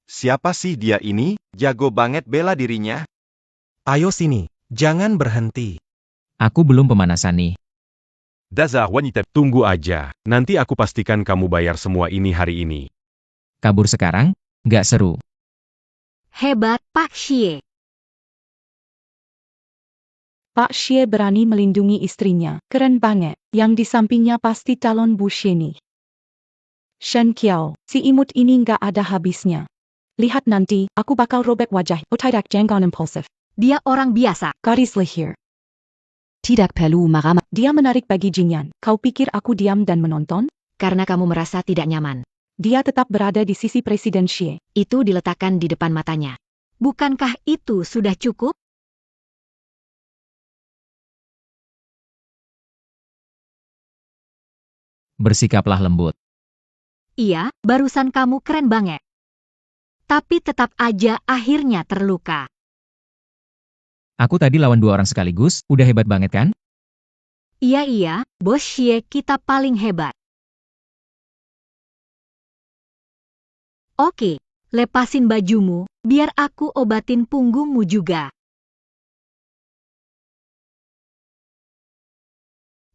Siapa sih dia ini? Jago banget bela dirinya. Ayo sini, jangan berhenti. Aku belum pemanasan nih. Dazar wanita. Tunggu aja, nanti aku pastikan kamu bayar semua ini hari ini. Kabur sekarang? Nggak seru. Hebat, Pak Xie. Pak Xie berani melindungi istrinya. Keren banget. Yang di sampingnya pasti calon Bu Xie nih. Shen Qiao, si imut ini nggak ada habisnya. Lihat nanti, aku bakal robek wajah. Otak jenggon impulsif. Dia orang biasa. Garis leher. Tidak perlu marah Dia menarik bagi Jingyan. Kau pikir aku diam dan menonton? karena kamu merasa tidak nyaman. Dia tetap berada di sisi Presiden Xie. Itu diletakkan di depan matanya. Bukankah itu sudah cukup? Bersikaplah lembut. Iya, barusan kamu keren banget. Tapi tetap aja akhirnya terluka. Aku tadi lawan 2 orang sekaligus, udah hebat banget kan? Iya, Bos Xie kita paling hebat. Oke, lepasin bajumu, biar aku obatin punggungmu juga.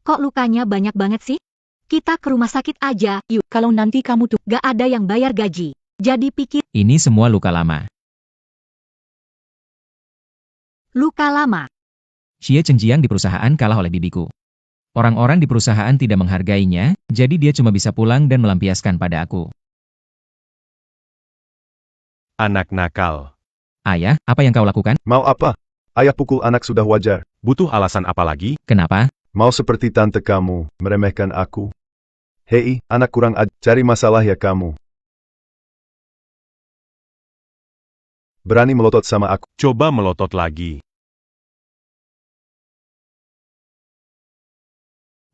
Kok lukanya banyak banget sih? Kita ke rumah sakit aja, yuk. Kalau nanti kamu tuh Gak ada yang bayar gaji. Jadi pikir Ini semua luka lama. luka lama. Xie Chengjiang di perusahaan kalah oleh bibiku. Orang-orang di perusahaan tidak menghargainya, jadi dia cuma bisa pulang dan melampiaskan pada aku. Anak nakal. Ayah, apa yang kau lakukan? Mau apa? Ayah pukul anak sudah wajar. Butuh alasan apa lagi? Kenapa? Mau seperti tante kamu, meremehkan aku. Hei, anak kurang cari masalah ya kamu. Berani melotot sama aku. Coba melotot lagi.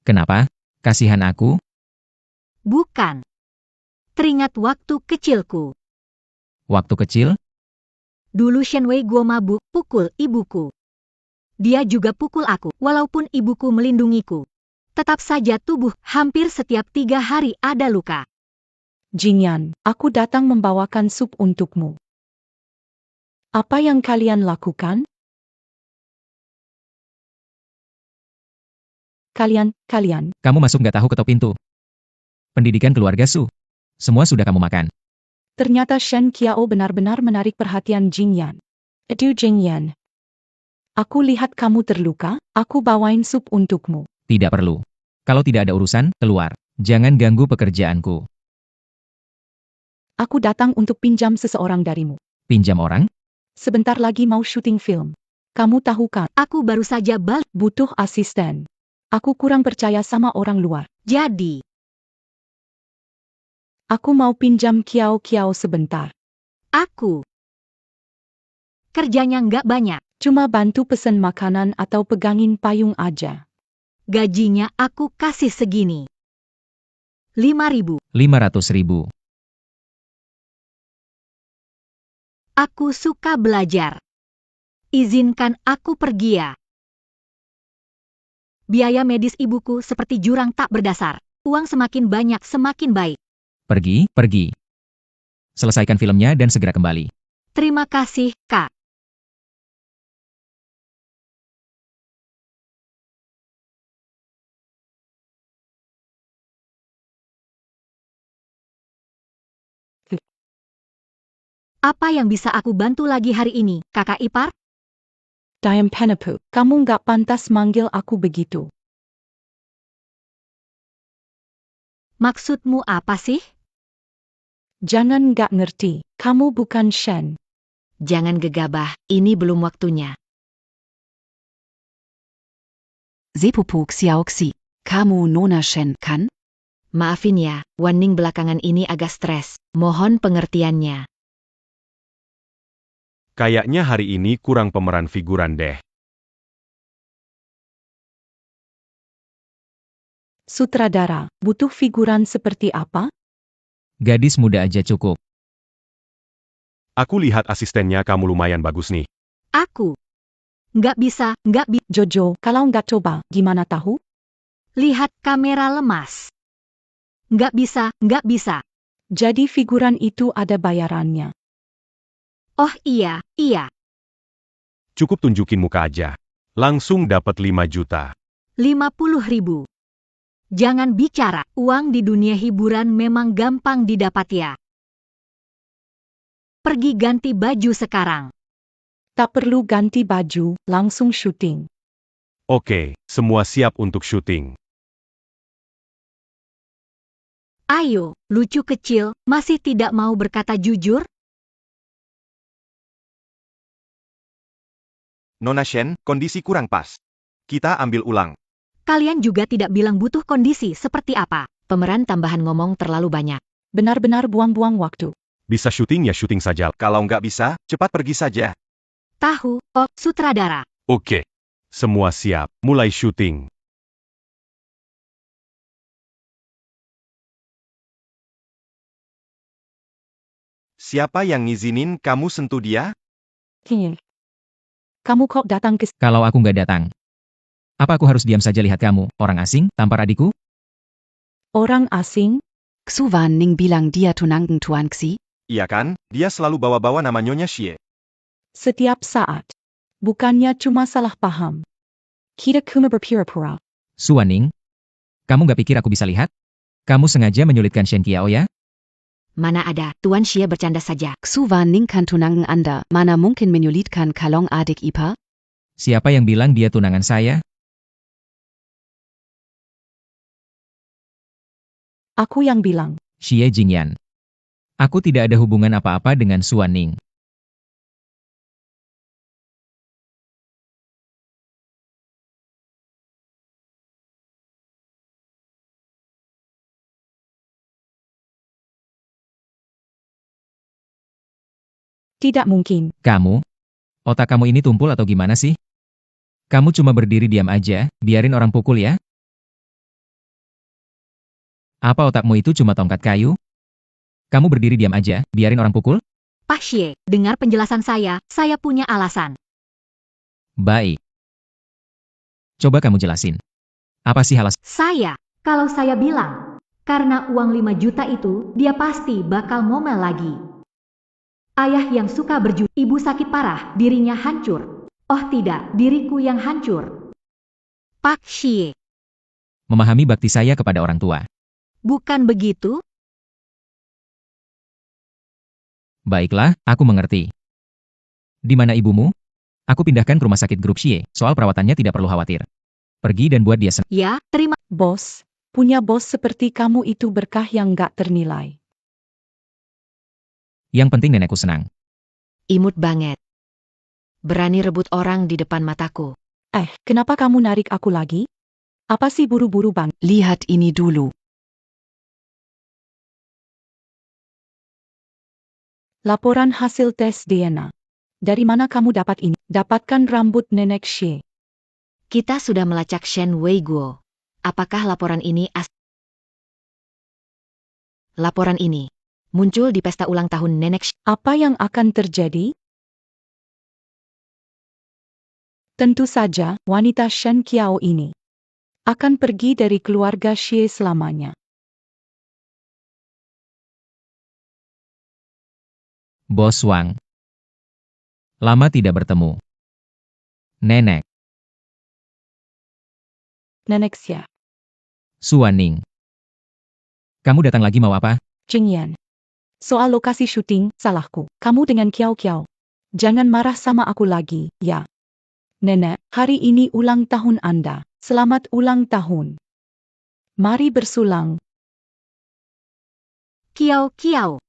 Kenapa? Kasihan aku? Bukan. Teringat waktu kecilku. Waktu kecil? Dulu Shenwei gua mabuk, pukul ibuku. Dia juga pukul aku, walaupun ibuku melindungiku. Tetap saja tubuh, hampir setiap 3 hari ada luka. Jingyan, aku datang membawakan sup untukmu. Apa yang kalian lakukan? Kalian. Kamu masuk nggak tahu ketok pintu. Pendidikan keluarga Su. Semua sudah kamu makan. Ternyata Shen Qiao benar-benar menarik perhatian Jingyan. Aduh Jingyan. Aku lihat kamu terluka, aku bawain sup untukmu. Tidak perlu. Kalau tidak ada urusan, keluar. Jangan ganggu pekerjaanku. Aku datang untuk pinjam seseorang darimu. Pinjam orang? Sebentar lagi mau syuting film. Kamu tahu kan, Aku baru saja balik. butuh asisten. Aku kurang percaya sama orang luar. Jadi, Aku mau pinjam Kiao sebentar. aku. Kerjanya nggak banyak. Cuma bantu pesen makanan atau pegangin payung aja. Gajinya aku kasih segini. 5.000. 500.000. Aku suka belajar. Izinkan aku pergi ya. Biaya medis ibuku seperti jurang tak berdasar. Uang semakin banyak semakin baik. Pergi. Selesaikan filmnya dan segera kembali. Terima kasih, Kak. Apa yang bisa aku bantu lagi hari ini, kakak ipar? Diam Penepu, kamu nggak pantas manggil aku begitu. Maksudmu apa sih? Jangan nggak ngerti, kamu bukan Shen. Jangan gegabah, ini belum waktunya. Sepupu Xiaoxi, kamu Nona Shen kan? Maafin ya, Wanning belakangan ini agak stres. Mohon pengertiannya. Kayaknya hari ini kurang pemeran figuran deh. Sutradara, butuh figuran seperti apa? Gadis muda aja cukup. Aku lihat asistennya kamu lumayan bagus nih. Aku. Nggak bisa. Jojo, kalau nggak coba, gimana tahu? Lihat kamera lemas. Nggak bisa. Jadi figuran itu ada bayarannya. Oh iya. Cukup tunjukin muka aja. Langsung dapat 5 juta. 50.000. Jangan bicara, uang di dunia hiburan memang gampang didapat ya. Pergi ganti baju sekarang. Tak perlu ganti baju, langsung syuting. Oke, semua siap untuk syuting. Ayo, lucu kecil, masih tidak mau berkata jujur? Nona Shen, kondisi kurang pas. Kita ambil ulang. Kalian juga tidak bilang butuh kondisi seperti apa. Pemeran tambahan ngomong terlalu banyak. Benar-benar buang-buang waktu. Bisa syuting ya syuting saja. Kalau nggak bisa, cepat pergi saja. Tahu, oh, sutradara. Oke. Semua siap. Mulai syuting. Siapa yang ngizinin kamu sentuh dia? Kamu kok datang ke... Kalau aku nggak datang. Apa aku harus diam saja lihat kamu, orang asing, tampar adikku? Orang asing? Xu Wan Ning bilang dia tunangan Tuan Xi. Iya kan? Dia selalu bawa-bawa nama Nyonya Xie. Setiap saat. Bukannya cuma salah paham. Kita cuma berpura-pura. Su Wanning, kamu nggak pikir aku bisa lihat? Kamu sengaja menyulitkan Shen Qiao ya? Mana ada, Tuan Xie bercanda saja. Xu Wan Ning kan tunangan Anda, mana mungkin menyulitkan kalong adik ipar? Siapa yang bilang dia tunangan saya? Aku yang bilang. Xie Jingyan. Aku tidak ada hubungan apa-apa dengan Su Wanning. Tidak mungkin. Kamu? Otak kamu ini tumpul atau gimana sih? Kamu cuma berdiri diam aja, biarin orang pukul ya? Apa otakmu itu cuma tongkat kayu? Kamu berdiri diam aja, biarin orang pukul? Pak Xie, dengar penjelasan saya punya alasan. Baik. Coba kamu jelasin. Apa sih alasan? Kalau saya bilang, karena uang 5 juta itu, dia pasti bakal ngomel lagi. Ayah yang suka berjudi, ibu sakit parah, dirinya hancur. Oh tidak, diriku yang hancur. Pak Xie, Memahami bakti saya kepada orang tua. bukan begitu? Baiklah, aku mengerti. Di mana ibumu? Aku pindahkan ke rumah sakit grup Xie, soal perawatannya tidak perlu khawatir. Pergi dan buat dia senang. Ya, terima. Bos, punya bos seperti kamu itu berkah yang gak ternilai. Yang penting nenekku senang. Imut banget. Berani rebut orang di depan mataku. Kenapa kamu narik aku lagi? Apa sih buru-buru bang? Lihat ini dulu. Laporan hasil tes DNA. Dari mana kamu dapat ini? Dapatkan rambut nenek Xie. Kita sudah melacak Shen Weiguo. Apakah laporan ini Laporan ini muncul di pesta ulang tahun nenek Xie. Apa yang akan terjadi? Tentu saja, wanita Shen Qiao ini akan pergi dari keluarga Xie selamanya. Bos Wang. Lama tidak bertemu. Nenek. Nenek Xie. Su Wanning. Kamu datang lagi mau apa? Jingyan. Soal lokasi syuting, salahku. Kamu dengan Kiao Kiao. Jangan marah sama aku lagi, ya. Nenek, hari ini ulang tahun Anda. Selamat ulang tahun. Mari bersulang. Kiao.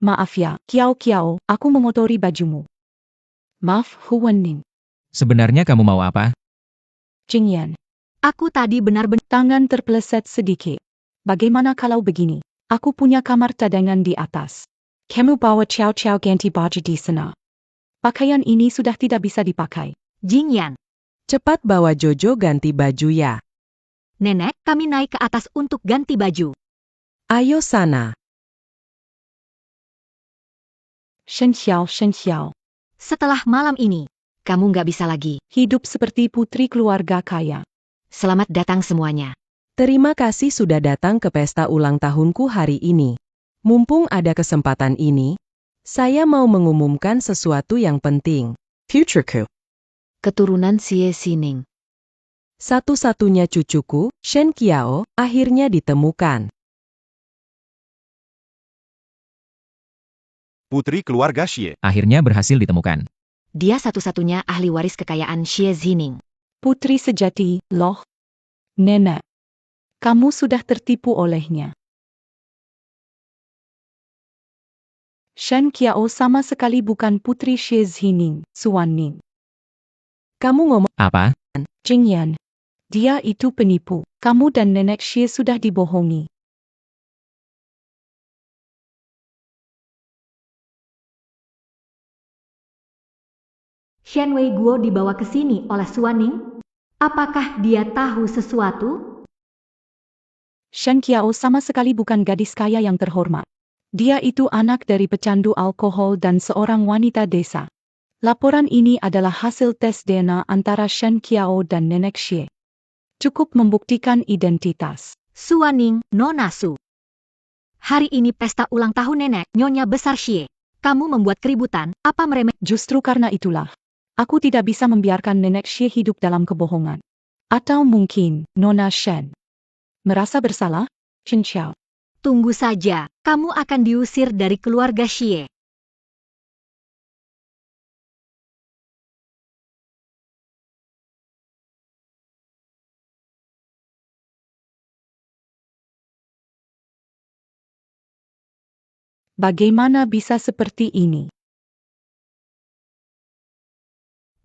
Maaf ya, Kiao Kiao, aku mengotori bajumu. Maaf, Hu Wenning. Sebenarnya kamu mau apa? Jingyan. Aku tadi benar-benar. Tangan terpeleset sedikit. Bagaimana kalau begini? Aku punya kamar cadangan di atas. Kamu bawa Ciao ganti baju di sana. Pakaian ini sudah tidak bisa dipakai. Jingyan. Cepat bawa Jojo ganti baju ya. Nenek, kami naik ke atas untuk ganti baju. Ayo sana. Shen Xiao. Setelah malam ini, Kamu nggak bisa lagi. Hidup seperti putri keluarga kaya. Selamat datang semuanya. Terima kasih sudah datang ke pesta ulang tahunku hari ini. Mumpung ada kesempatan ini, saya mau mengumumkan sesuatu yang penting. Futureku. Keturunan Xie Xining. Satu-satunya cucuku, Shen Qiao, akhirnya ditemukan. Putri keluarga Xie. Akhirnya berhasil ditemukan. Dia satu-satunya ahli waris kekayaan Xie Xining. Putri sejati, loh. Nenek. Kamu sudah tertipu olehnya. Shen Qiao sama sekali bukan putri Xie Xining, Suanning. Kamu ngomong Apa? Jingyan. Dia itu penipu. Kamu dan nenek Xie sudah dibohongi. Shen Wei Guo dibawa ke sini oleh Suaning? Apakah dia tahu sesuatu? Shen Qiao sama sekali bukan gadis kaya yang terhormat. Dia itu anak dari pecandu alkohol dan seorang wanita desa. Laporan ini adalah hasil tes DNA antara Shen Qiao dan nenek Xie. Cukup membuktikan identitas. Suaning, Nona Su. Hari ini pesta ulang tahun nenek Nyonya Besar Xie. Kamu membuat keributan, apa meremeh? Justru karena itulah, aku tidak bisa membiarkan nenek Xie hidup dalam kebohongan. Atau mungkin, Nona Shen merasa bersalah? Shen Xiao. Tunggu saja, kamu akan diusir dari keluarga Xie. Bagaimana bisa seperti ini?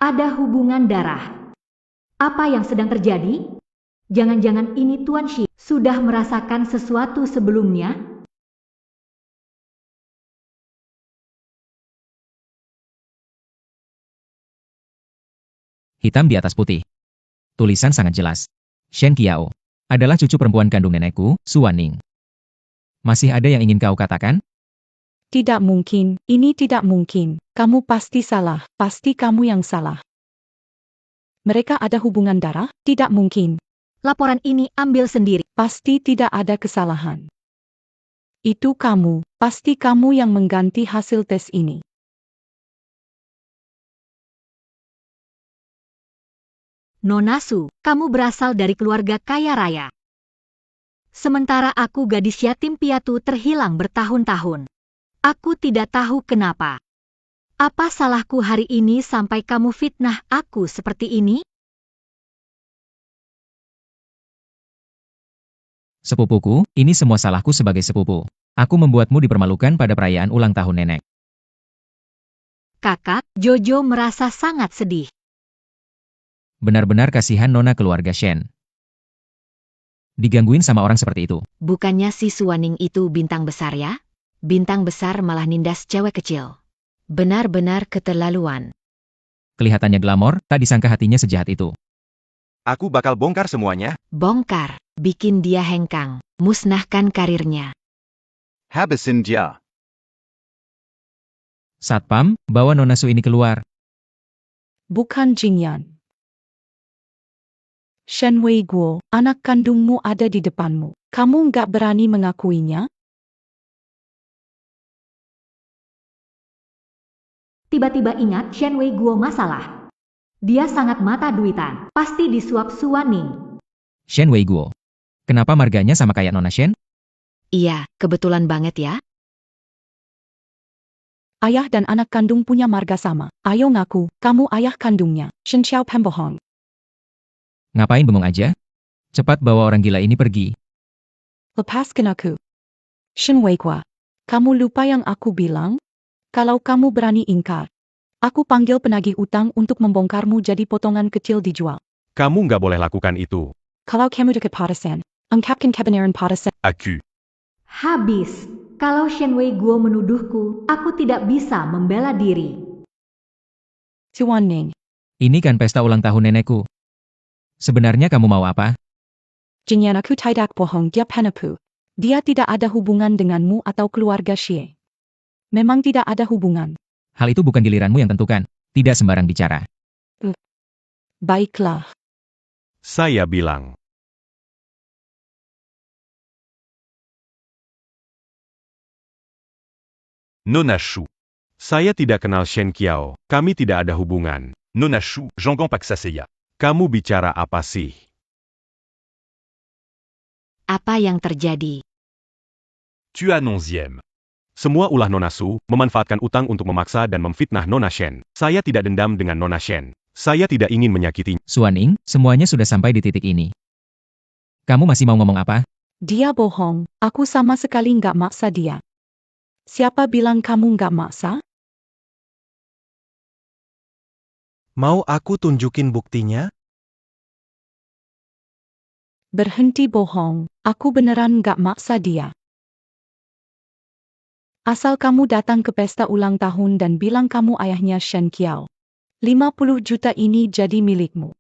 Ada hubungan darah. Apa yang sedang terjadi? Jangan-jangan ini Tuan Xie sudah merasakan sesuatu sebelumnya? Hitam di atas putih. Tulisan sangat jelas. Shen Qiao adalah cucu perempuan kandung nenekku, Suaning. Masih ada yang ingin kau katakan? Tidak mungkin, ini tidak mungkin. Kamu pasti salah, pasti kamu yang salah. Mereka ada hubungan darah? Tidak mungkin. Laporan ini ambil sendiri. Pasti tidak ada kesalahan. Itu kamu, pasti kamu yang mengganti hasil tes ini. Nona Su, kamu berasal dari keluarga kaya raya. Sementara aku gadis yatim piatu terhilang bertahun-tahun. Aku tidak tahu kenapa. Apa salahku hari ini sampai kamu fitnah aku seperti ini? Sepupuku, ini semua salahku sebagai sepupu. Aku membuatmu dipermalukan pada perayaan ulang tahun nenek. Kakak, Jojo merasa sangat sedih. Benar-benar kasihan nona keluarga Shen. Digangguin sama orang seperti itu. Bukannya si Suaning itu bintang besar ya? Bintang besar malah nindas cewek kecil. Benar-benar keterlaluan. Kelihatannya glamor, tak disangka hatinya sejahat itu. Aku bakal bongkar semuanya. Bongkar, bikin dia hengkang, musnahkan karirnya. Habisin dia. Satpam, bawa Nona Su ini keluar. Bukan Jingyan. Shen Wei Guo, anak kandungmu ada di depanmu. Kamu nggak berani mengakuinya? Tiba-tiba ingat Shen Wei Guo masalah. Dia sangat mata duitan, pasti disuap Suaning. Shen Wei Guo. Kenapa marganya sama kayak Nona Shen? Iya, kebetulan banget ya. Ayah dan anak kandung punya marga sama. Ayo ngaku, kamu ayah kandungnya. Shen Xiao pembohong. Ngapain bengong aja? Cepat bawa orang gila ini pergi. Lepaskan aku. Shen Wei Guo. Kamu lupa yang aku bilang? Kalau kamu berani ingkar, aku panggil penagih utang untuk membongkarmu jadi potongan kecil dijual. Kamu nggak boleh lakukan itu. Kalau kamu dekat partisan, ungkapkan kebenaran partisan. Aku. Habis. Kalau Shen Wei Guo menuduhku, aku tidak bisa membela diri. Suaning. Ini kan pesta ulang tahun nenekku. Sebenarnya kamu mau apa? Jingyan aku tidak bohong dia penipu. Dia tidak ada hubungan denganmu atau keluarga Xie. Memang tidak ada hubungan. Hal itu bukan giliranmu yang tentukan. Tidak sembarang bicara. Baiklah. Saya bilang. Nona Chou. Saya tidak kenal Shen Qiao. Kami tidak ada hubungan. Nona Chou, Jangan Paksaseya. Kamu bicara apa sih? Apa yang terjadi? Tu as 11e. Semua ulah Nona Su, memanfaatkan utang untuk memaksa dan memfitnah Nona Shen. Saya tidak dendam dengan Nona Shen. Saya tidak ingin menyakitinya. Suaning, semuanya sudah sampai di titik ini. Kamu masih mau ngomong apa? Dia bohong. Aku sama sekali nggak maksa dia. Siapa bilang kamu nggak maksa? Mau aku tunjukin buktinya? Berhenti bohong. Aku beneran nggak maksa dia. Asal kamu datang ke pesta ulang tahun dan bilang kamu ayahnya Shen Qiao. 50 juta ini jadi milikmu.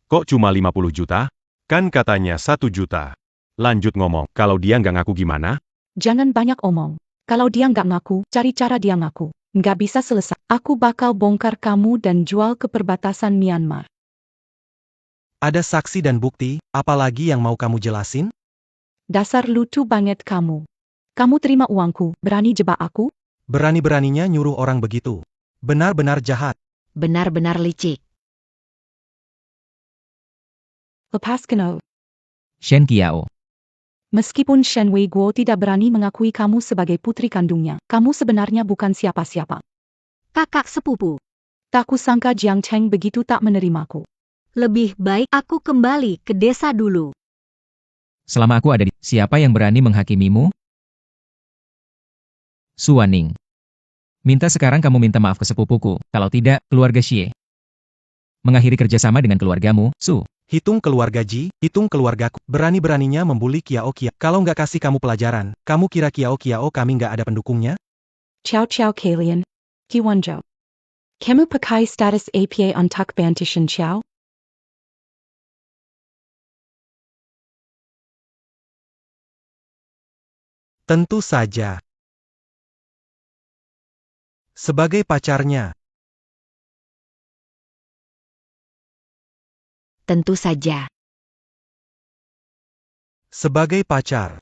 Kok cuma 50 juta? Kan katanya 1 juta. Lanjut ngomong, kalau dia nggak ngaku gimana? Jangan banyak omong. Kalau dia nggak ngaku, cari cara dia ngaku. Nggak bisa selesai. Aku bakal bongkar kamu dan jual ke perbatasan Myanmar. Ada saksi dan bukti, apalagi yang mau kamu jelasin? Dasar lucu banget kamu. Kamu terima uangku, berani jebak aku? Berani-beraninya nyuruh orang begitu. Benar-benar jahat. Benar-benar licik. Lepaskan aku. Shen Qiao. Meskipun Shen Wei Guo tidak berani mengakui kamu sebagai putri kandungnya, kamu sebenarnya bukan siapa-siapa. Kakak sepupu, Tak kusangka Jiang Cheng begitu tak menerimaku. lebih baik aku kembali ke desa dulu. Selama aku ada di, siapa yang berani menghakimimu? Suaning. Minta sekarang kamu minta maaf ke sepupuku, kalau tidak, keluarga Xie. Mengakhiri kerjasama dengan keluargamu, Su. Hitung keluarga Ji, hitung keluargaku. Berani-beraninya membuli Kiao Kiao. Kalau nggak kasih kamu pelajaran, kamu kira Kiao Kiao kami nggak ada pendukungnya? Ciao ciao kalian. Kiwanjo. Kamu pakai status APA untuk bantu Shen Qiao? Tentu saja. Sebagai pacarnya, Tentu saja. sebagai pacar.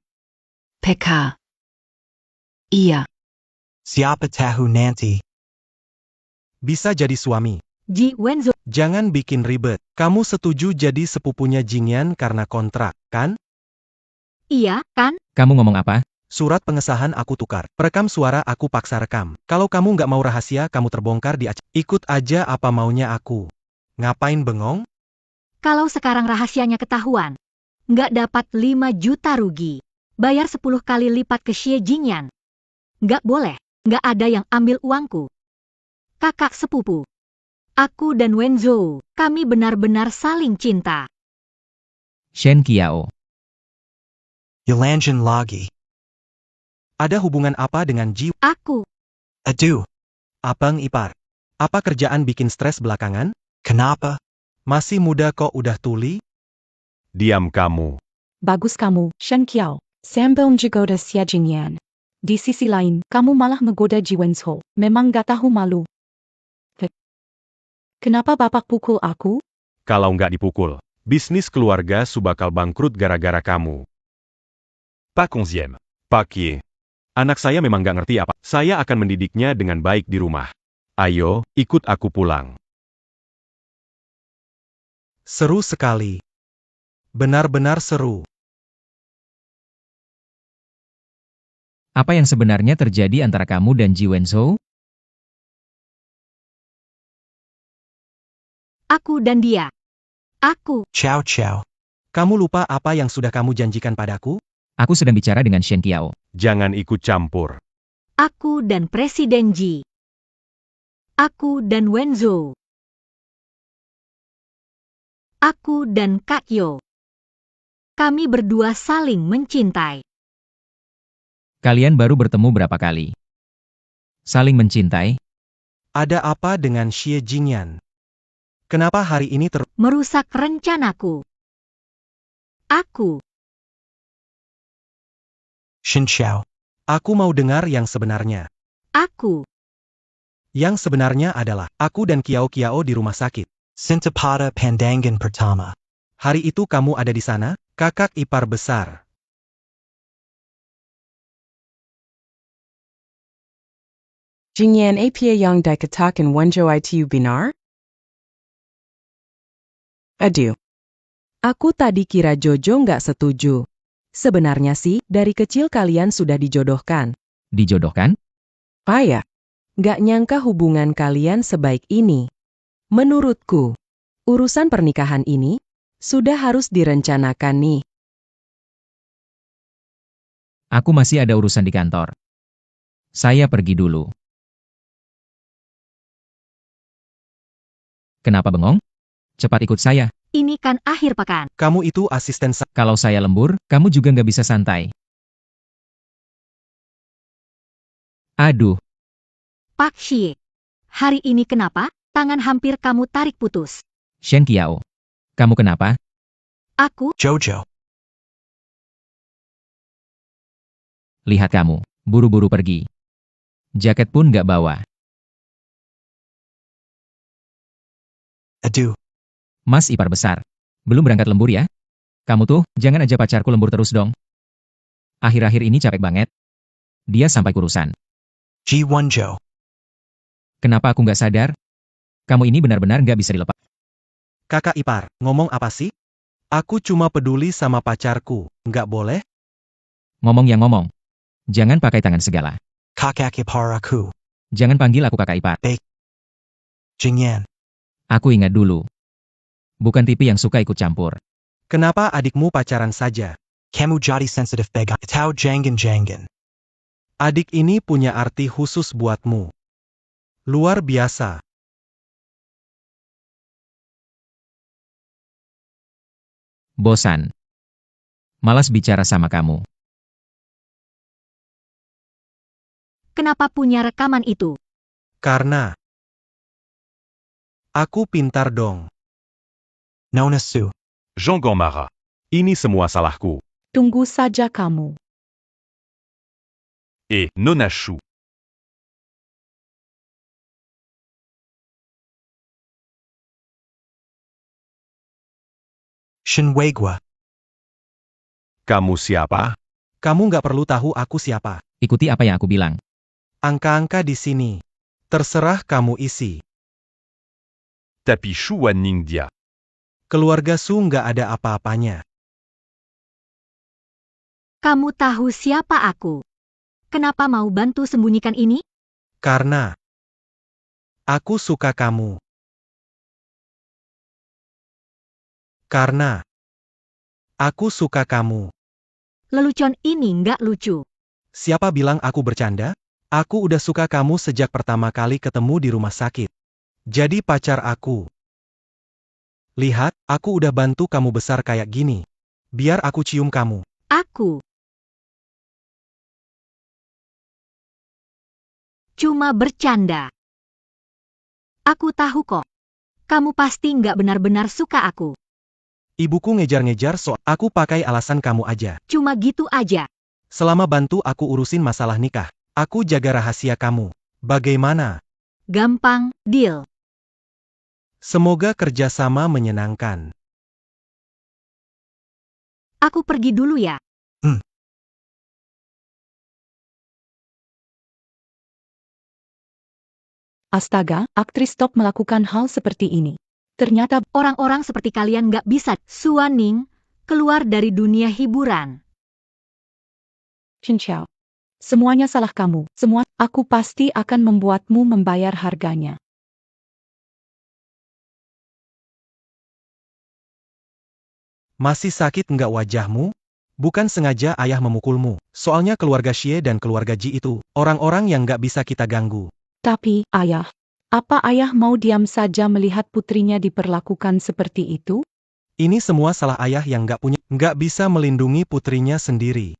PK. Iya. Siapa tahu nanti bisa jadi suami. Ji Wenzo, Jangan bikin ribet. Kamu setuju jadi sepupunya Jingyan karena kontrak, kan? iya kan? Kamu ngomong apa? Surat pengesahan aku tukar. Perekam suara aku paksa rekam. Kalau kamu nggak mau rahasia kamu terbongkar di acara. Ikut aja apa maunya aku. Ngapain bengong? Kalau sekarang rahasianya ketahuan, nggak dapat 5 juta rugi. Bayar 10 kali lipat ke Xie Jingyan. Nggak boleh, nggak ada yang ambil uangku. Kakak sepupu. Aku dan Wenzo, kami benar-benar saling cinta. Shen Qiao. Yelanjin lagi. Ada hubungan apa dengan Ji? Aku, Aduh. Abang ipar. Apa kerjaan bikin stres belakangan? Kenapa? Masih muda kok udah tuli? Diam kamu. Bagus kamu, Shen Qiao. Sambil menjagoda Xia Jingyan. Di sisi lain, kamu malah menggoda Ji Wenzo. Memang gak tahu malu. Kenapa bapak pukul aku? Kalau nggak dipukul, bisnis keluarga Su bakal bangkrut gara-gara kamu. Pas 11e. Pak Ye. Anak saya memang nggak ngerti apa. Saya akan mendidiknya dengan baik di rumah. Ayo, ikut aku pulang. Seru sekali. Benar-benar seru. Apa yang sebenarnya terjadi antara kamu dan Ji Wenzo? aku dan dia. Aku, Ciao ciao. Kamu lupa apa yang sudah kamu janjikan padaku? Aku sedang bicara dengan Shen Qiao. Jangan ikut campur. aku dan Presiden Ji. Aku dan Wenzo. Aku dan Kak Yo. Kami berdua saling mencintai. Kalian baru bertemu berapa kali? Saling mencintai? Ada apa dengan Xie Jingyan? Kenapa hari ini Merusak rencanaku. Aku, Shin Xiao. Aku mau dengar yang sebenarnya. Aku. Yang sebenarnya adalah, aku dan Kiao Kiao di rumah sakit. Sintapada Pandangan Pertama. Hari itu kamu ada di sana, kakak ipar besar. Jingyan apa yang dikatakan Wanjo itu benar? Aduh. Aku tadi kira Jojo nggak setuju. Sebenarnya sih, dari kecil kalian sudah dijodohkan. Dijodohkan? Ya. Nggak nyangka hubungan kalian sebaik ini. Menurutku, urusan pernikahan ini sudah harus direncanakan nih. Aku masih ada urusan di kantor. Saya pergi dulu. Kenapa bengong? Cepat ikut saya. Ini kan akhir pekan. Kamu itu asisten saya. Kalau saya lembur, kamu juga nggak bisa santai. Aduh, Pak Xie. Hari ini kenapa? Tangan hampir kamu tarik putus. Shen Qiao. Kamu kenapa? Aku, Jojo. Lihat kamu, buru-buru pergi. Jaket pun nggak bawa. Aduh. Mas ipar besar. Belum berangkat lembur ya? Kamu tuh, jangan aja pacarku lembur terus dong. Akhir-akhir ini capek banget. Dia sampai kurusan. Ji Wonjo. Kenapa aku nggak sadar? Kamu ini benar-benar nggak bisa dilepas. Kakak ipar, ngomong apa sih? Aku cuma peduli sama pacarku, nggak boleh? Ngomong yang ngomong. Jangan pakai tangan segala. Kakak ipar aku. Jangan panggil aku kakak ipar. Jingyan. Aku ingat dulu. Bukan tipe yang suka ikut campur. Kenapa adikmu pacaran saja? Kamu jadi sensitif bega. Tau jangan. Adik ini punya arti khusus buatmu. Luar biasa. Bosan. Malas bicara sama kamu. kenapa punya rekaman itu? Karena aku pintar dong. Nona Su. Jean Gomara. Ini semua salahku. Tunggu saja kamu. Et Nona Shu. Shinweigwa. Kamu siapa? Kamu nggak perlu tahu aku siapa. Ikuti apa yang aku bilang. Angka-angka di sini. Terserah kamu isi. Tapi Shu Wanning Dia. Keluarga Su nggak ada apa-apanya. Kamu tahu siapa aku? Kenapa mau bantu sembunyikan ini? Karena aku suka kamu. Karena aku suka kamu. Lelucon ini nggak lucu. Siapa bilang aku bercanda? Aku udah suka kamu sejak pertama kali ketemu di rumah sakit. Jadi pacar aku. Lihat, aku udah bantu kamu besar kayak gini. Biar aku cium kamu. Aku cuma bercanda. Aku tahu kok. Kamu pasti nggak benar-benar suka aku. Ibuku ngejar-ngejar soal aku pakai alasan kamu aja. Cuma gitu aja. Selama bantu aku urusin masalah nikah, aku jaga rahasia kamu. Bagaimana? Gampang, deal. Semoga kerjasama menyenangkan. Aku pergi dulu ya. Astaga, aktris top melakukan hal seperti ini. Ternyata Orang-orang seperti kalian nggak bisa. Suaning, keluar dari dunia hiburan. Shin Qiao. Semuanya salah kamu. Semua, aku pasti akan membuatmu membayar harganya. Masih sakit nggak wajahmu? Bukan sengaja ayah memukulmu. Soalnya keluarga Xie dan keluarga Ji itu, orang-orang yang nggak bisa kita ganggu. Tapi, ayah, apa ayah mau diam saja melihat putrinya diperlakukan seperti itu? Ini semua salah ayah yang nggak bisa melindungi putrinya sendiri.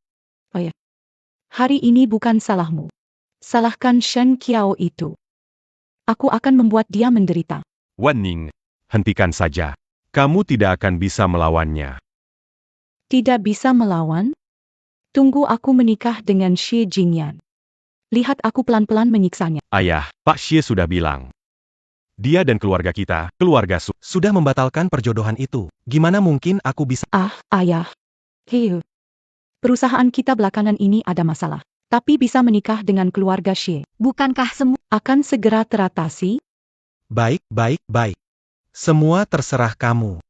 Hari ini bukan salahmu. Salahkan Shen Qiao itu. Aku akan membuat dia menderita. Wanning. Hentikan saja. Kamu tidak akan bisa melawannya. Tidak bisa melawan? Tunggu aku menikah dengan Xie Jingyan. Lihat aku pelan-pelan menyiksanya. Ayah, Pak Xie sudah bilang. Dia dan keluarga kita, keluarga Sudah membatalkan perjodohan itu. Gimana mungkin aku bisa... Ayah. Hei. Perusahaan kita belakangan ini ada masalah. Tapi bisa menikah dengan keluarga Xie. Bukankah semua Akan segera teratasi? Baik. Semua terserah kamu.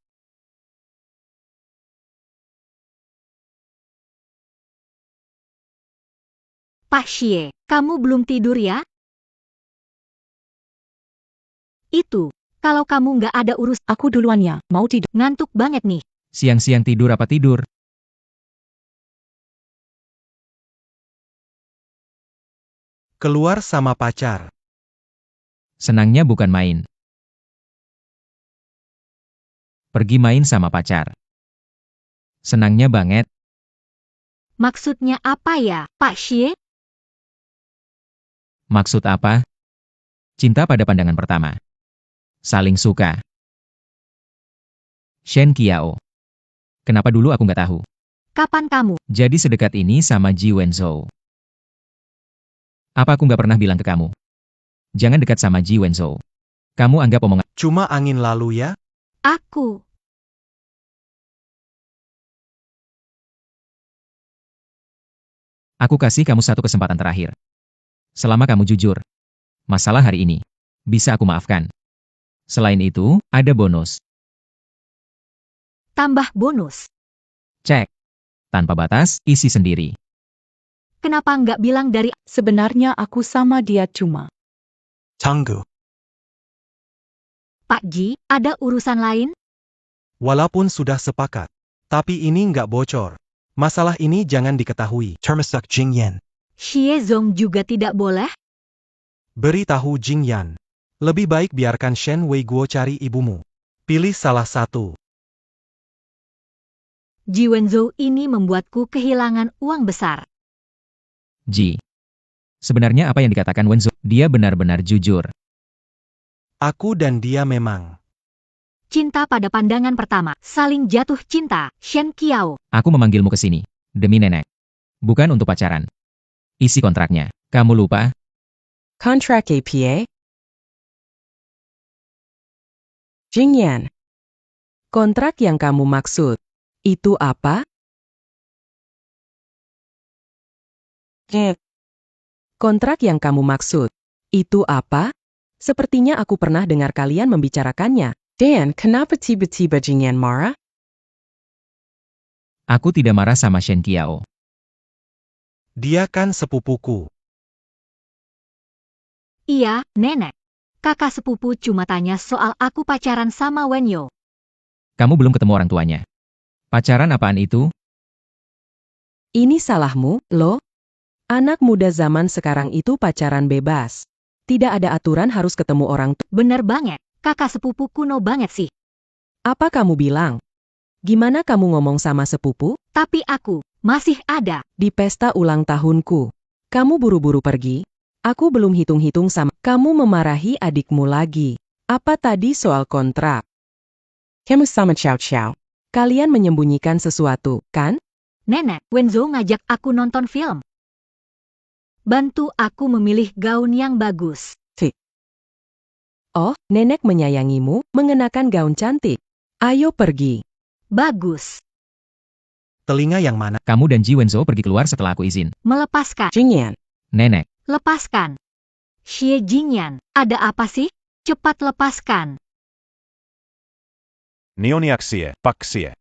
Pak Xie, kamu belum tidur ya? Itu, kalau kamu nggak ada urus, Aku duluan ya, mau tidur. ngantuk banget nih. Siang-siang tidur apa tidur? Keluar sama pacar. Senangnya bukan main. Pergi main sama pacar. Senangnya banget. Maksudnya apa ya, Pak Xie? Maksud apa? Cinta pada pandangan pertama. Saling suka. Shen Qiao. Kenapa dulu aku nggak tahu? Kapan kamu? Jadi sedekat ini sama Ji Wenzhou. Apa aku nggak pernah bilang ke kamu? Jangan dekat sama Ji Wenzhou. Kamu anggap omongan. Cuma angin lalu ya? Aku. Aku kasih kamu satu kesempatan terakhir. Selama kamu jujur. Masalah hari ini. Bisa aku maafkan. Selain itu, ada bonus. Tambah bonus. Cek. Tanpa batas, isi sendiri. Kenapa nggak bilang dari... Sebenarnya aku sama dia cuma. Tunggu. Pak Ji, ada urusan lain? Walaupun sudah sepakat. Tapi ini nggak bocor. Masalah ini jangan diketahui. Termasuk Jingyan. Xie Zong juga tidak boleh? Beritahu Jingyan. Lebih baik biarkan Shen Weiguo cari ibumu. Pilih salah satu. Ji Wenzhou ini membuatku kehilangan uang besar. Ji. Sebenarnya apa yang dikatakan Wenzhou, dia benar-benar jujur. Aku dan dia memang. Cinta pada pandangan pertama, saling jatuh cinta, Shen Qiao. Aku memanggilmu ke sini. Demi nenek. Bukan untuk pacaran. Isi kontraknya. Kamu lupa? Kontrak APA? Jingyan. Kontrak yang kamu maksud, itu apa? Kontrak yang kamu maksud, itu apa? Sepertinya aku pernah dengar kalian membicarakannya. Dan, kenapa tiba-tiba Jingyan marah? Aku tidak marah sama Shen Qiao. Dia kan sepupuku. Iya, nenek. Kakak sepupu cuma tanya soal aku pacaran sama Wenyo. Kamu belum ketemu orang tuanya. Pacaran apaan itu? Ini salahmu, loh. Anak muda zaman sekarang itu pacaran bebas. Tidak ada aturan harus ketemu orang tua. Bener banget, kakak sepupu kuno banget sih. Apa kamu bilang? Gimana kamu ngomong sama sepupu? Tapi aku masih ada. Di pesta ulang tahunku. Kamu buru-buru pergi? Aku belum hitung-hitung sama. Kamu memarahi adikmu lagi. Apa tadi soal kontrak? Kamu sama Chow Chow. Kalian menyembunyikan sesuatu, kan? Nenek, Wenzhou ngajak aku nonton film. Bantu aku memilih gaun yang bagus. Oh, nenek menyayangimu, mengenakan gaun cantik. Ayo pergi. Bagus. Telinga yang mana? Kamu dan Ji Wenzhou pergi keluar setelah aku izin. Melepaskan. Jingyan. Nenek. Lepaskan. Xie Jingyan, ada apa sih? Cepat lepaskan. Nyonya Xie, Pak Xie.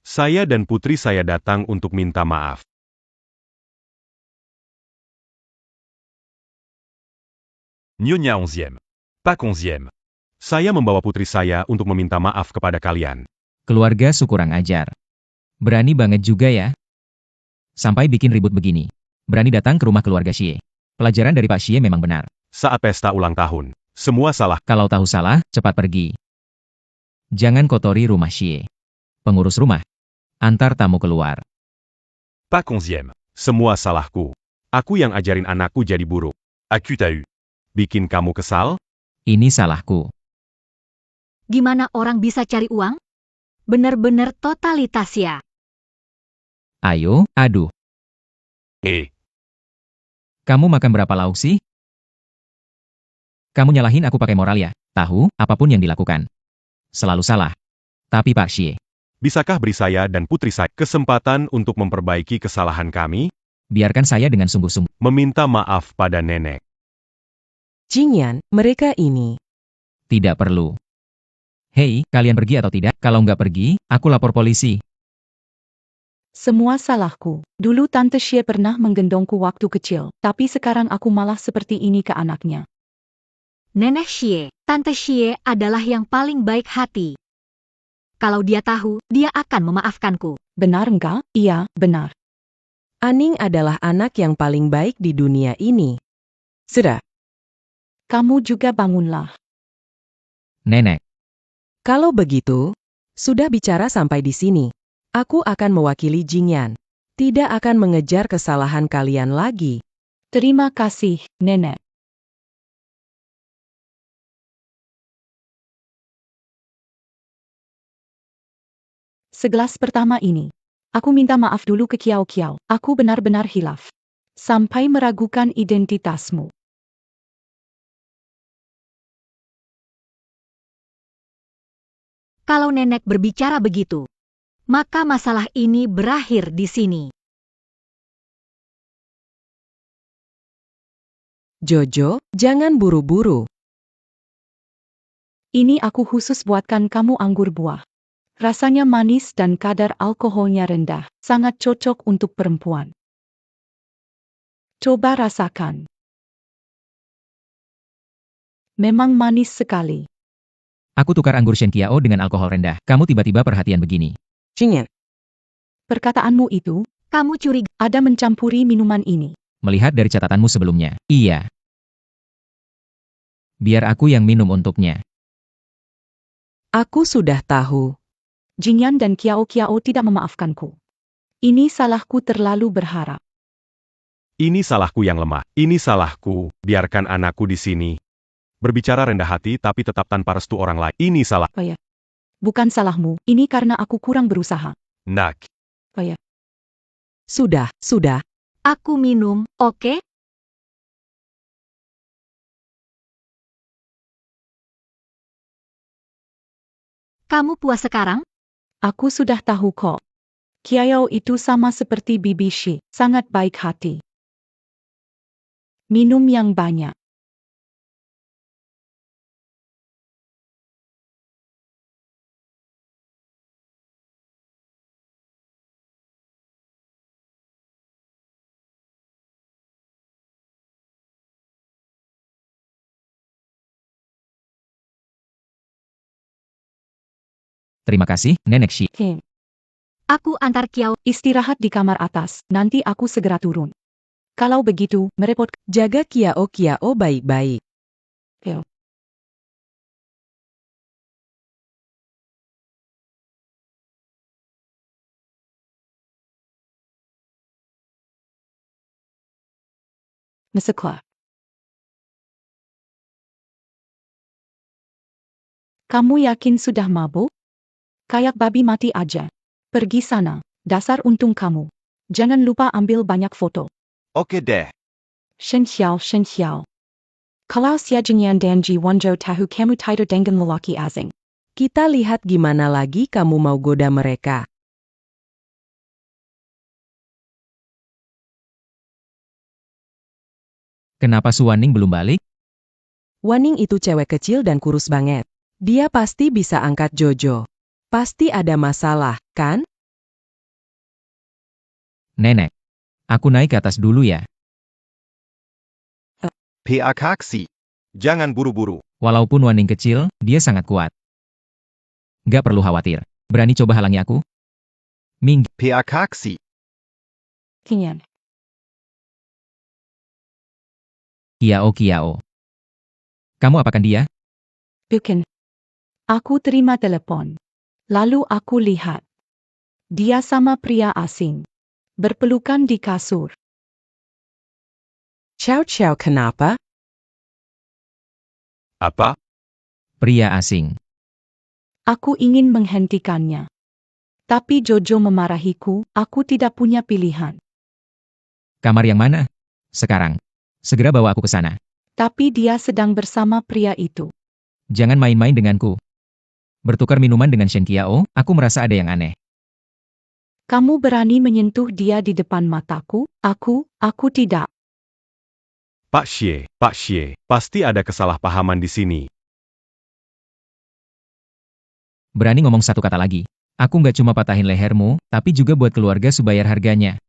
Saya dan putri saya datang untuk minta maaf. Nyonya 11e. Pak 11e. Saya membawa putri saya untuk meminta maaf kepada kalian. Keluarga su kurang ajar. Berani banget juga ya. Sampai bikin ribut begini. Berani datang ke rumah keluarga Xie. Pelajaran dari Pak Xie memang benar. Saat pesta ulang tahun, semua salah. Kalau tahu salah, cepat pergi. Jangan kotori rumah Xie. Pengurus rumah. Antar tamu keluar. Pak 11e. Semua salahku. Aku yang ajarin anakku jadi buruk. Aku t'as eu. Bikin kamu kesal? Ini salahku. Gimana orang bisa cari uang? Bener-bener totalitas ya. Ayo, aduh. Kamu makan berapa lauk sih? Kamu nyalahin aku pakai moral ya? Tahu, apapun yang dilakukan. Selalu salah. Tapi Pak Xie, Bisakah beri saya dan putri saya kesempatan untuk memperbaiki kesalahan kami? biarkan saya dengan sungguh-sungguh. Meminta maaf pada nenek. Jingyan, mereka ini. Tidak perlu. Hei, kalian pergi atau tidak? Kalau nggak pergi, aku lapor polisi. Semua salahku. Dulu Tante Xie pernah menggendongku waktu kecil, tapi sekarang aku malah seperti ini ke anaknya. Nenek Xie, Tante Xie adalah yang paling baik hati. Kalau dia tahu, dia akan memaafkanku. Benar enggak? Iya, benar. Aning adalah anak yang paling baik di dunia ini. Sudah, Kamu juga bangunlah. Nenek, kalau begitu, sudah bicara sampai di sini. Aku akan mewakili Jingyan. Tidak akan mengejar kesalahan kalian lagi. Terima kasih, Nenek. Segelas pertama ini. Aku minta maaf dulu ke Kiao Kiao. Aku benar-benar hilaf. Sampai meragukan identitasmu. Kalau nenek berbicara begitu, maka masalah ini berakhir di sini. Jojo, jangan buru-buru. Ini aku khusus buatkan kamu anggur buah. Rasanya manis dan kadar alkoholnya rendah. Sangat cocok untuk perempuan. Coba rasakan. Memang manis sekali. aku tukar anggur Shen Qiao dengan alkohol rendah. Kamu tiba-tiba perhatian begini. Jingyan, Perkataanmu itu, Kamu curiga ada mencampuri minuman ini. Melihat dari catatanmu sebelumnya. Iya. Biar aku yang minum untuknya. aku sudah tahu. Jingyan dan Kiao Kiao tidak memaafkanku. Ini salahku terlalu berharap. Ini salahku yang lemah. Ini salahku. Biarkan anakku di sini. Berbicara rendah hati tapi tetap tanpa restu orang lain. Ini salah. Bukan salahmu, ini karena aku kurang berusaha. Nak. Sudah. aku minum, oke? Kamu puas sekarang? Aku sudah tahu kok. Kiao itu sama seperti Bibi Shi, sangat baik hati. Minum yang banyak. Terima kasih, Nenek Shi. Aku antar Kiao. Istirahat di kamar atas, nanti aku segera turun. Kalau begitu, merepotkan. Jaga Kiao Kiao baik-baik. Meseklah. Kamu yakin sudah mabuk? Kayak babi mati aja. Pergi sana, dasar untung kamu. Jangan lupa ambil banyak foto. Oke deh. Shen Xiao. Kalau Xia Jingyan dan Ji Wanzhou tahu kamu tidur dengan lelaki asing. Kita lihat gimana lagi kamu mau goda mereka. Kenapa Suwaning belum balik? Waning itu cewek kecil dan kurus banget. Dia pasti bisa angkat Jojo. Pasti ada masalah, kan? Nenek. Aku naik ke atas dulu ya. Pihak aksi. Jangan buru-buru. Walaupun Waning kecil, dia sangat kuat. Gak perlu khawatir. Berani coba halangi aku? Ming, Pihak aksi. Kinyan. Kiao. Kamu apakan dia? Bukan. Aku terima telepon. Lalu aku lihat. Dia sama pria asing. Berpelukan di kasur. Ciao kenapa? Apa? Pria asing. Aku ingin menghentikannya. Tapi Jojo memarahiku, aku tidak punya pilihan. Kamar yang mana? Sekarang. Segera bawa aku ke sana. Tapi dia sedang bersama pria itu. Jangan main-main denganku. Bertukar minuman dengan Shen Qiao, aku merasa ada yang aneh. Kamu berani menyentuh dia di depan mataku? Aku tidak. Pak Xie, pasti ada kesalahpahaman di sini. Berani ngomong satu kata lagi. Aku nggak cuma patahin lehermu, tapi juga buat keluarga Su bayar harganya.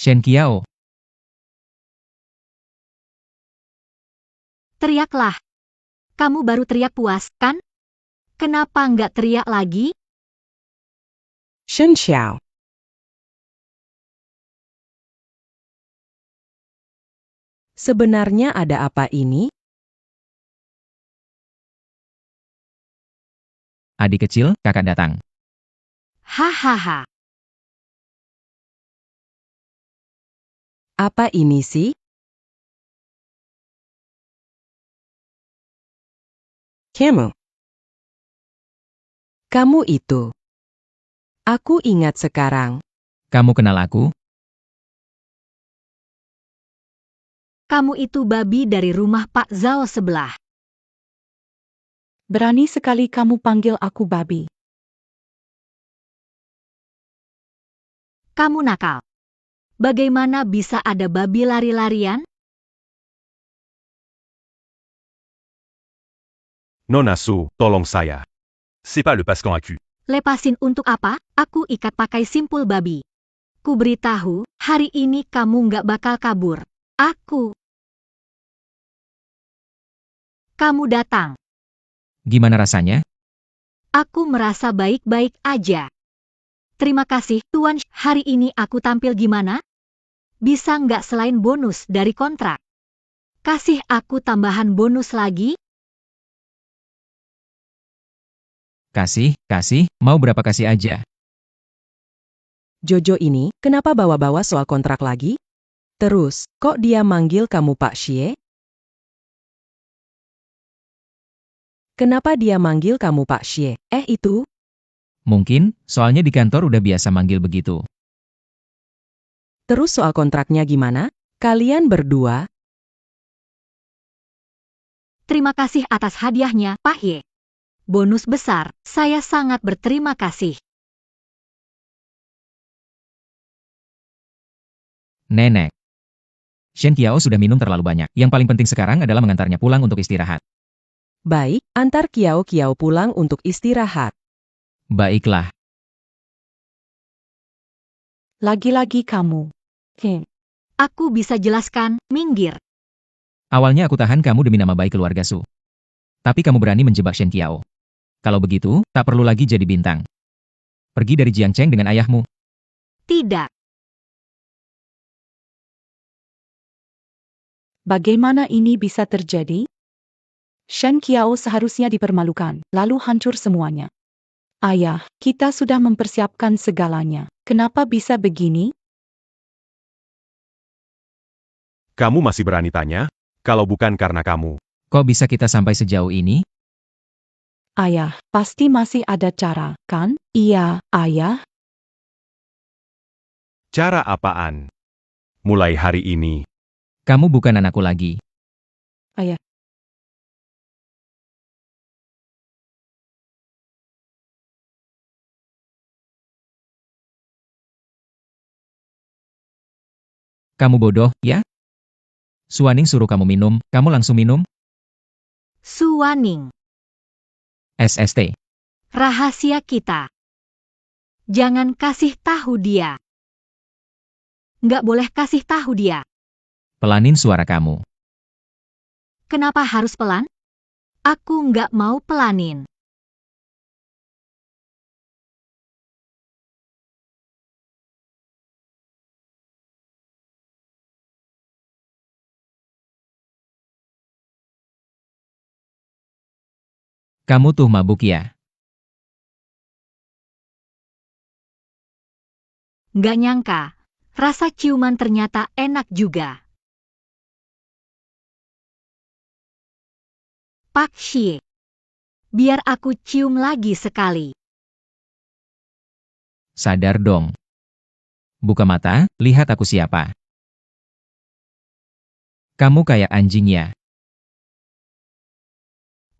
Shen Qiao, Teriaklah. Kamu baru teriak puas, kan? Kenapa nggak teriak lagi? Shen Xiao. Sebenarnya ada apa ini? adik kecil, kakak datang. Hahaha. Apa ini sih? Kamu itu. Aku ingat sekarang. Kamu kenal aku? Kamu itu babi dari rumah Pak Zhao sebelah. Berani sekali kamu panggil aku babi. Kamu nakal. Bagaimana bisa ada babi lari-larian? Nona Su, tolong saya. C'est pas le Pascan à cul. Lepasin untuk apa? Aku ikat pakai simpul babi. Ku beritahu, hari ini kamu nggak bakal kabur. Kamu datang. Gimana rasanya? Aku merasa baik-baik aja. Terima kasih, Tuan. Hari ini aku tampil gimana? Bisa nggak selain bonus dari kontrak? Kasih aku tambahan bonus lagi? Kasih, mau berapa kasih aja. Jojo ini, kenapa bawa-bawa soal kontrak lagi? Terus, kok dia manggil kamu Pak Xie? Kenapa dia manggil kamu Pak Xie? Itu? Mungkin, soalnya di kantor udah biasa manggil begitu. Terus soal kontraknya gimana? Kalian berdua? Terima kasih atas hadiahnya, Pak Ye. Bonus besar, saya sangat berterima kasih. Nenek. Shen Qiao sudah minum terlalu banyak. Yang paling penting sekarang adalah mengantarnya pulang untuk istirahat. Baik, antar Kiao pulang untuk istirahat. Baiklah. Lagi-lagi kamu. Aku bisa jelaskan, minggir. Awalnya aku tahan kamu demi nama baik keluarga Su. Tapi kamu berani menjebak Shen Qiao. Kalau begitu, tak perlu lagi jadi bintang. Pergi dari Jiangcheng dengan ayahmu. Tidak. Bagaimana ini bisa terjadi? Shen Qiao seharusnya dipermalukan, lalu hancur semuanya. Ayah, kita sudah mempersiapkan segalanya. Kenapa bisa begini? Kamu masih berani tanya? Kalau bukan karena kamu. Kok bisa kita sampai sejauh ini? Ayah, pasti masih ada cara, kan? Iya, ayah. Cara apaan? Mulai hari ini. Kamu bukan anakku lagi. Ayah. Kamu bodoh, ya? Suwaning suruh kamu minum, kamu langsung minum? Suwaning. SST. Rahasia kita. Jangan kasih tahu dia. Nggak boleh kasih tahu dia. Pelanin suara kamu. Kenapa harus pelan? Aku nggak mau pelanin. Kamu tuh mabuk ya? Nggak nyangka, rasa ciuman ternyata enak juga. Pak Xie. Biar aku cium lagi sekali. Sadar dong. Buka mata, lihat aku siapa. Kamu kayak anjing ya.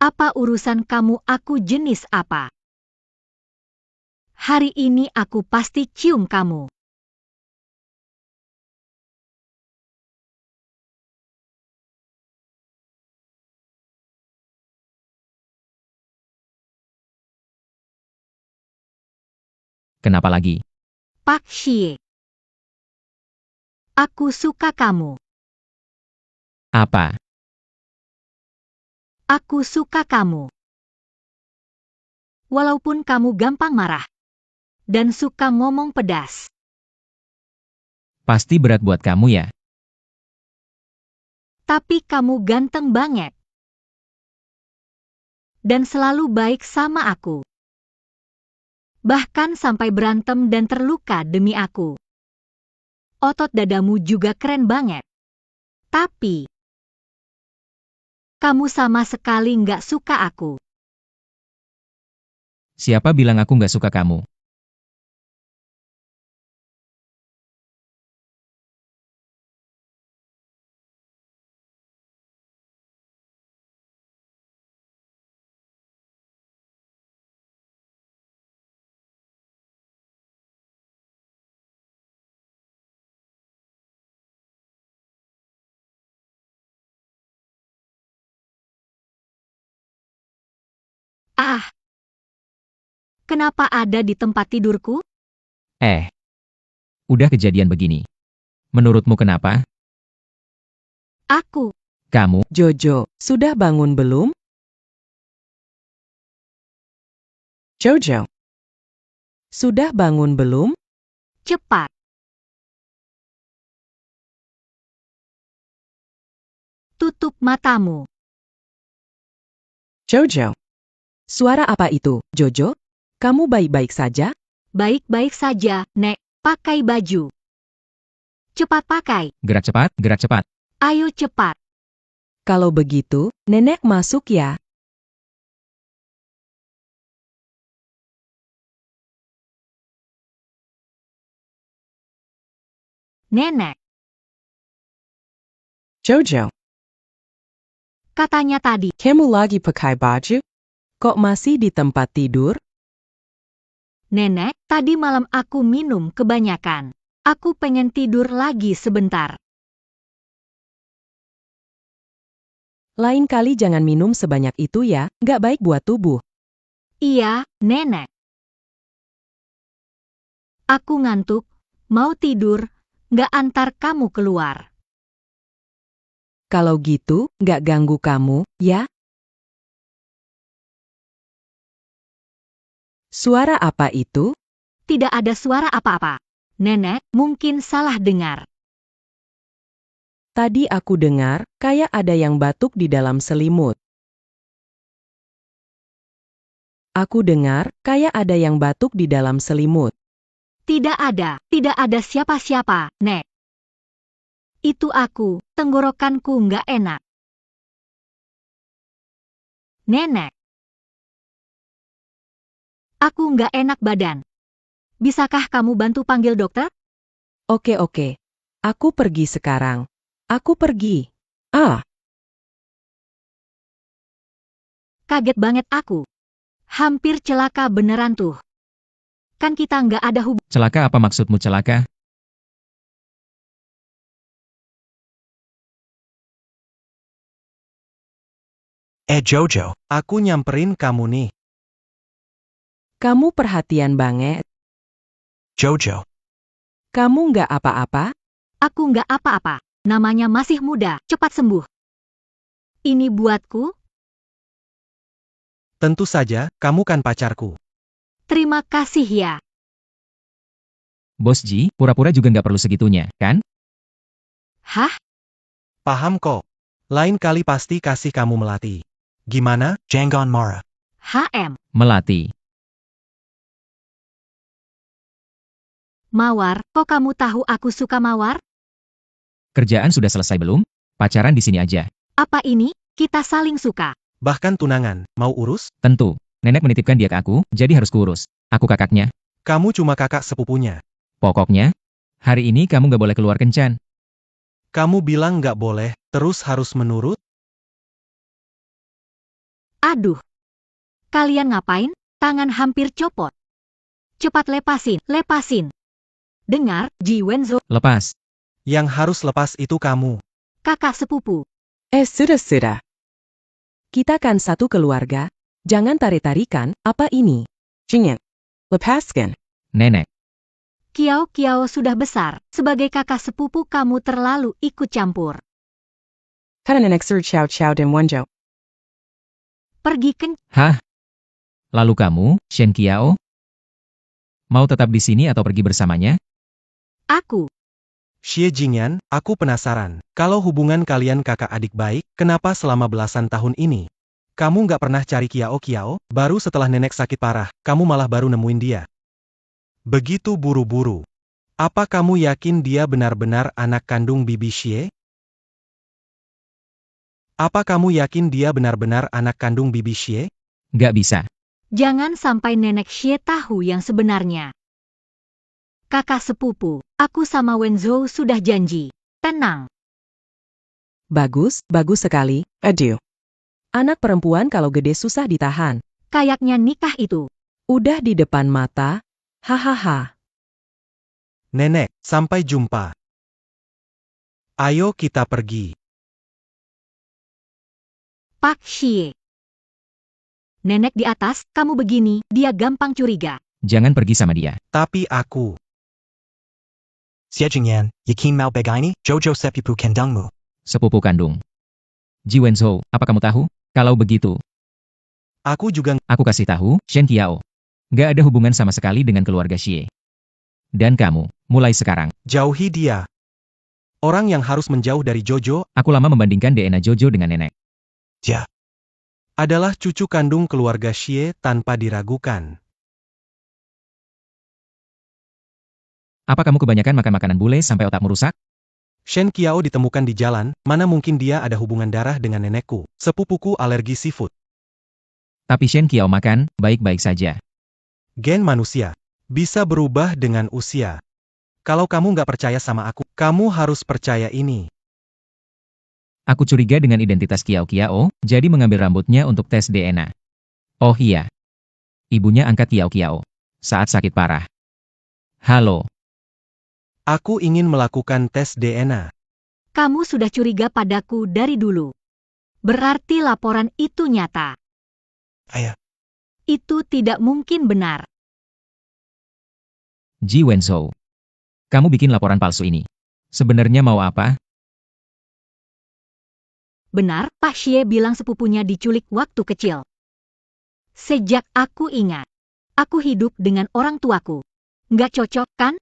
Apa urusan kamu aku jenis apa? Hari ini aku pasti cium kamu. Kenapa lagi? Pak Xie. Aku suka kamu. Apa? Aku suka kamu. Walaupun kamu gampang marah. Dan suka ngomong pedas. Pasti berat buat kamu ya. Tapi kamu ganteng banget. Dan selalu baik sama aku. Bahkan sampai berantem dan terluka demi aku. Otot dadamu juga keren banget. Tapi, kamu sama sekali nggak suka aku. Siapa bilang aku nggak suka kamu? Ah, kenapa ada di tempat tidurku? Udah kejadian begini. Menurutmu kenapa? Aku, Kamu, Jojo, sudah bangun belum? Jojo. Sudah bangun belum? cepat. Tutup matamu. Jojo. Suara apa itu, Jojo? Kamu baik-baik saja? Baik-baik saja, Nek. Pakai baju. Cepat pakai. gerak cepat, gerak cepat. Ayo cepat. Kalau begitu, nenek masuk ya. Nenek, Jojo, katanya tadi. kamu lagi pakai baju? Kok masih di tempat tidur? Nenek, tadi malam aku minum kebanyakan. Aku pengen tidur lagi sebentar. Lain kali jangan minum sebanyak itu ya, nggak baik buat tubuh. Iya, Nenek. Aku ngantuk, mau tidur, nggak antar kamu keluar. Kalau gitu, nggak ganggu kamu, ya? Suara apa itu? Tidak ada suara apa-apa. Nenek, mungkin salah dengar. Tadi aku dengar, kayak ada yang batuk di dalam selimut. Aku dengar, kayak ada yang batuk di dalam selimut. Tidak ada siapa-siapa, Nek. Itu aku, tenggorokanku nggak enak. Nenek. Aku nggak enak badan. Bisakah kamu bantu panggil dokter? Oke. Aku pergi sekarang. Aku pergi. Ah, Kaget banget aku. Hampir celaka beneran tuh. Kan kita nggak ada hubungan. Celaka apa maksudmu celaka? Jojo, aku nyamperin kamu nih. kamu perhatian banget. Jojo, Kamu nggak apa-apa? Aku nggak apa-apa. Namanya masih muda, cepat sembuh. Ini buatku. tentu saja, kamu kan pacarku. Terima kasih ya. Bos Ji, pura-pura juga nggak perlu segitunya, kan? Hah? Paham kok. Lain kali pasti kasih kamu melati. Gimana, Jangan marah? HM. Melati. Mawar, kok kamu tahu aku suka mawar? Kerjaan sudah selesai belum? Pacaran di sini aja. Apa ini? Kita saling suka. Bahkan tunangan, mau urus? Tentu. Nenek menitipkan dia ke aku, jadi harus kuurus. Aku kakaknya. Kamu cuma kakak sepupunya. Pokoknya, hari ini kamu nggak boleh keluar kencan. Kamu bilang nggak boleh, terus harus menurut? Aduh. Kalian ngapain? Tangan hampir copot. Cepat lepasin. Dengar, Ji Wenzo, Lepas. Yang harus lepas itu kamu. kakak sepupu. Sudah. Kita kan satu keluarga. Jangan tarik-tarikan, apa ini? Jingyan. Lepaskan. Nenek. Kiao sudah besar. Sebagai kakak sepupu kamu terlalu ikut campur. Karena nenek sur chow dan wanjo. Pergi ke... Hah? Lalu kamu, Shen Qiao? Mau tetap di sini atau pergi bersamanya? Aku. Xie Jingyan, aku penasaran. Kalau hubungan kalian kakak adik baik, kenapa selama belasan tahun ini? Kamu nggak pernah cari Kiao? Baru setelah nenek sakit parah, kamu malah baru nemuin dia. Begitu buru-buru. Apa kamu yakin dia benar-benar anak kandung Bibi Xie? Apa kamu yakin dia benar-benar anak kandung Bibi Xie? Nggak bisa. Jangan sampai nenek Xie tahu yang sebenarnya. Kakak sepupu, aku sama Wenzo sudah janji. Tenang. Bagus sekali. Aduh. Anak perempuan kalau gede susah ditahan. Kayaknya nikah itu. Udah di depan mata. Hahaha. Nenek, sampai jumpa. Ayo kita pergi. Pak Xie. Nenek di atas, kamu begini, dia gampang curiga. Jangan pergi sama dia. Tapi aku. Xie Jingyan, yakin mau begini, Jojo sepupu kandungmu. Sepupu kandung. Ji Wenzo, apa kamu tahu? Kalau begitu, Aku juga. aku kasih tahu, Shen Qiao. Nggak ada hubungan sama sekali dengan keluarga Xie. Dan kamu, mulai sekarang, Jauhi dia. Orang yang harus menjauh dari Jojo aku lama membandingkan DNA Jojo dengan nenek. Ya, adalah cucu kandung keluarga Xie tanpa diragukan. Apa kamu kebanyakan makan makanan bule sampai otakmu rusak? Shen Qiao ditemukan di jalan, mana mungkin dia ada hubungan darah dengan nenekku. Sepupuku alergi seafood. Tapi Shen Qiao makan, baik-baik saja. Gen manusia bisa berubah dengan usia. Kalau kamu nggak percaya sama aku, kamu harus percaya ini. Aku curiga dengan identitas Qiao, jadi mengambil rambutnya untuk tes DNA. Oh iya. Ibunya angkat Qiao saat sakit parah. Halo. Aku ingin melakukan tes DNA. Kamu sudah curiga padaku dari dulu. Berarti laporan itu nyata. ayah. Itu tidak mungkin benar. Ji Wenzo. Kamu bikin laporan palsu ini. Sebenarnya mau apa? Benar, Pak Xie bilang sepupunya diculik waktu kecil. Sejak aku ingat, aku hidup dengan orang tuaku. Nggak cocok, kan?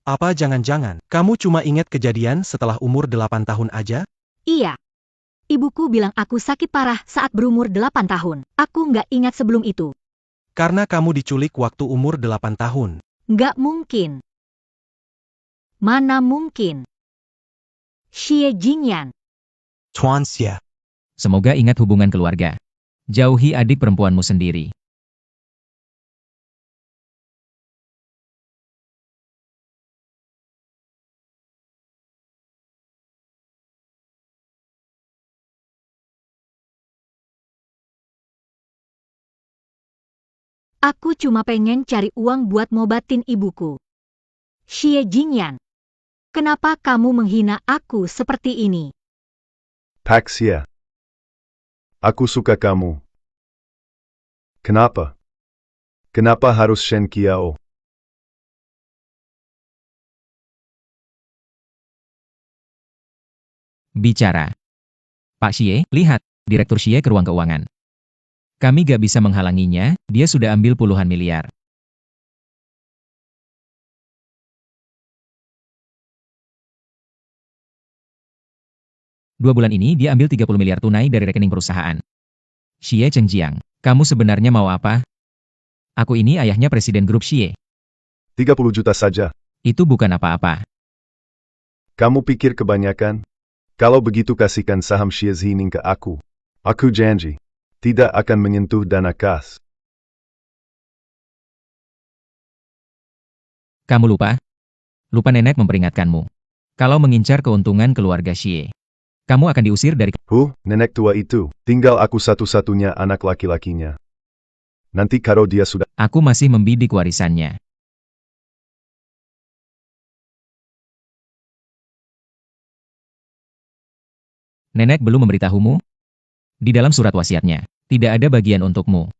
Apa jangan-jangan kamu cuma ingat kejadian setelah umur 8 tahun aja? Iya. Ibuku bilang aku sakit parah saat berumur 8 tahun. Aku nggak ingat sebelum itu. Karena kamu diculik waktu umur 8 tahun. Nggak mungkin. Mana mungkin? Xie Jingyan. Tuan Xie. Semoga ingat hubungan keluarga. Jauhi adik perempuanmu sendiri. Aku cuma pengen cari uang buat ngobatin ibuku. Xie Jingyan. Kenapa kamu menghina aku seperti ini? Pak Xie. Aku suka kamu. Kenapa? Kenapa harus Shen Qiao? Bicara. Pak Xie, lihat, Direktur Xie ke ruang keuangan. Kami gak bisa menghalanginya, dia sudah ambil puluhan miliar. Dua bulan ini dia ambil 30 miliar tunai dari rekening perusahaan. Xie Chengjiang, kamu sebenarnya mau apa? Aku ini ayahnya Presiden Grup Xie. 30 juta saja. Itu bukan apa-apa. Kamu pikir kebanyakan? Kalau begitu kasihkan saham Xie Zining ke aku. Aku janji. Tidak akan menyentuh dana kas. Kamu lupa? Lupa nenek memperingatkanmu. Kalau mengincar keuntungan keluarga Xie, kamu akan diusir dari... Nenek tua itu. Tinggal aku satu-satunya anak laki-lakinya. Nanti kalau dia sudah... Aku masih membidik warisannya. Nenek belum memberitahumu? Di dalam surat wasiatnya, tidak ada bagian untukmu.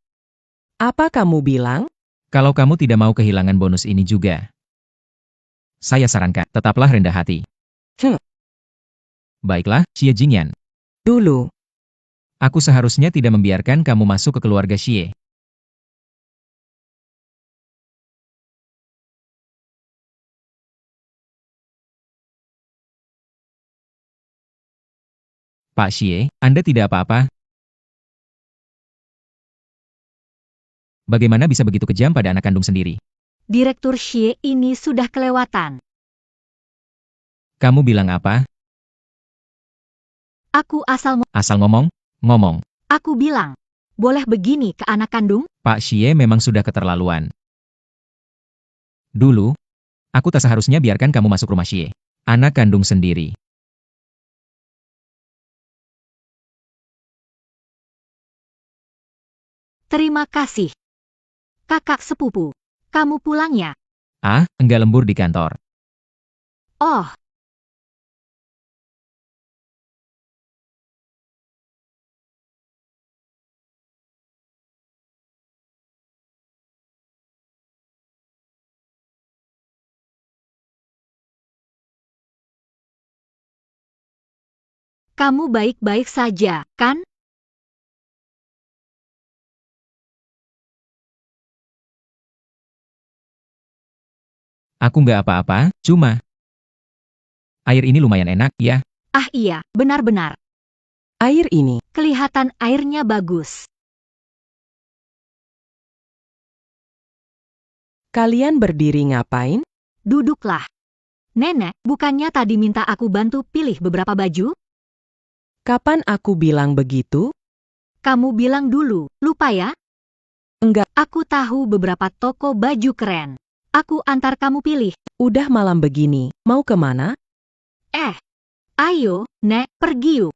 Apa kamu bilang? Kalau kamu tidak mau kehilangan bonus ini juga, saya sarankan, tetaplah rendah hati. Baiklah, Xie Jingyan. Dulu. Aku seharusnya tidak membiarkan kamu masuk ke keluarga Xie. Pak Xie, Anda tidak apa-apa? Bagaimana bisa begitu kejam pada anak kandung sendiri? Direktur Xie ini sudah kelewatan. Kamu bilang apa? Aku asal ngomong? Aku bilang, boleh begini ke anak kandung? Pak Xie memang sudah keterlaluan. Dulu, aku tak seharusnya biarkan kamu masuk rumah Xie. Anak kandung sendiri. Terima kasih. Kakak sepupu, kamu pulang ya? Enggak lembur di kantor. Oh, kamu baik-baik saja, kan? Aku nggak apa-apa, cuma... Air ini lumayan enak, ya? Ah iya, benar-benar. Air ini. Kelihatan airnya bagus. Kalian berdiri ngapain? Duduklah. Nenek, bukannya tadi minta aku bantu pilih beberapa baju? Kapan aku bilang begitu? Kamu bilang dulu, lupa ya? Enggak. Aku tahu beberapa toko baju keren. Aku antar kamu pilih. Udah malam begini, mau kemana? Ayo, Nek, pergi yuk.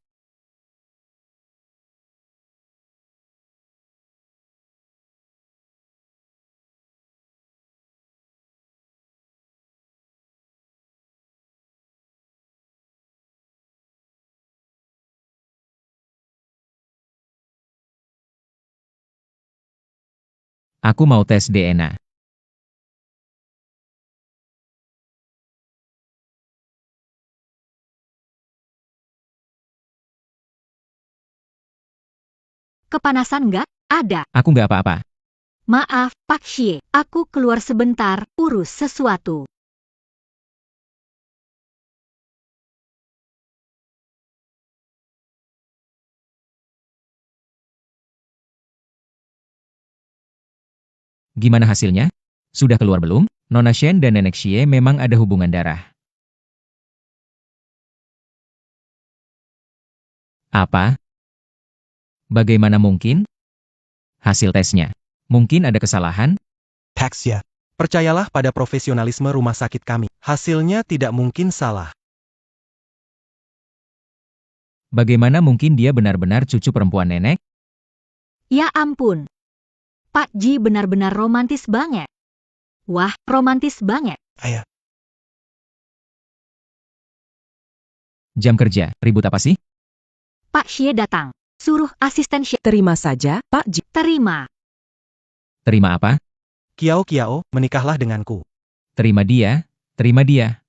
Aku mau tes DNA. Kepanasan nggak? Ada. Aku nggak apa-apa. Maaf, Pak Xie. Aku keluar sebentar, urus sesuatu. Gimana hasilnya? Sudah keluar belum? Nona Shen dan Nenek Xie memang ada hubungan darah. Apa? Bagaimana mungkin? Hasil tesnya. Mungkin ada kesalahan? Taxia. Percayalah pada profesionalisme rumah sakit kami. Hasilnya tidak mungkin salah. Bagaimana mungkin dia benar-benar cucu perempuan nenek? Ya ampun. Pak Ji benar-benar romantis banget. Wah, romantis banget. Ayah. Jam kerja, ribut apa sih? Pak Xie datang. Suruh asisten Xie. Terima saja, Pak Ji. Terima. Terima apa? Kiao, menikahlah denganku. Terima dia, terima dia.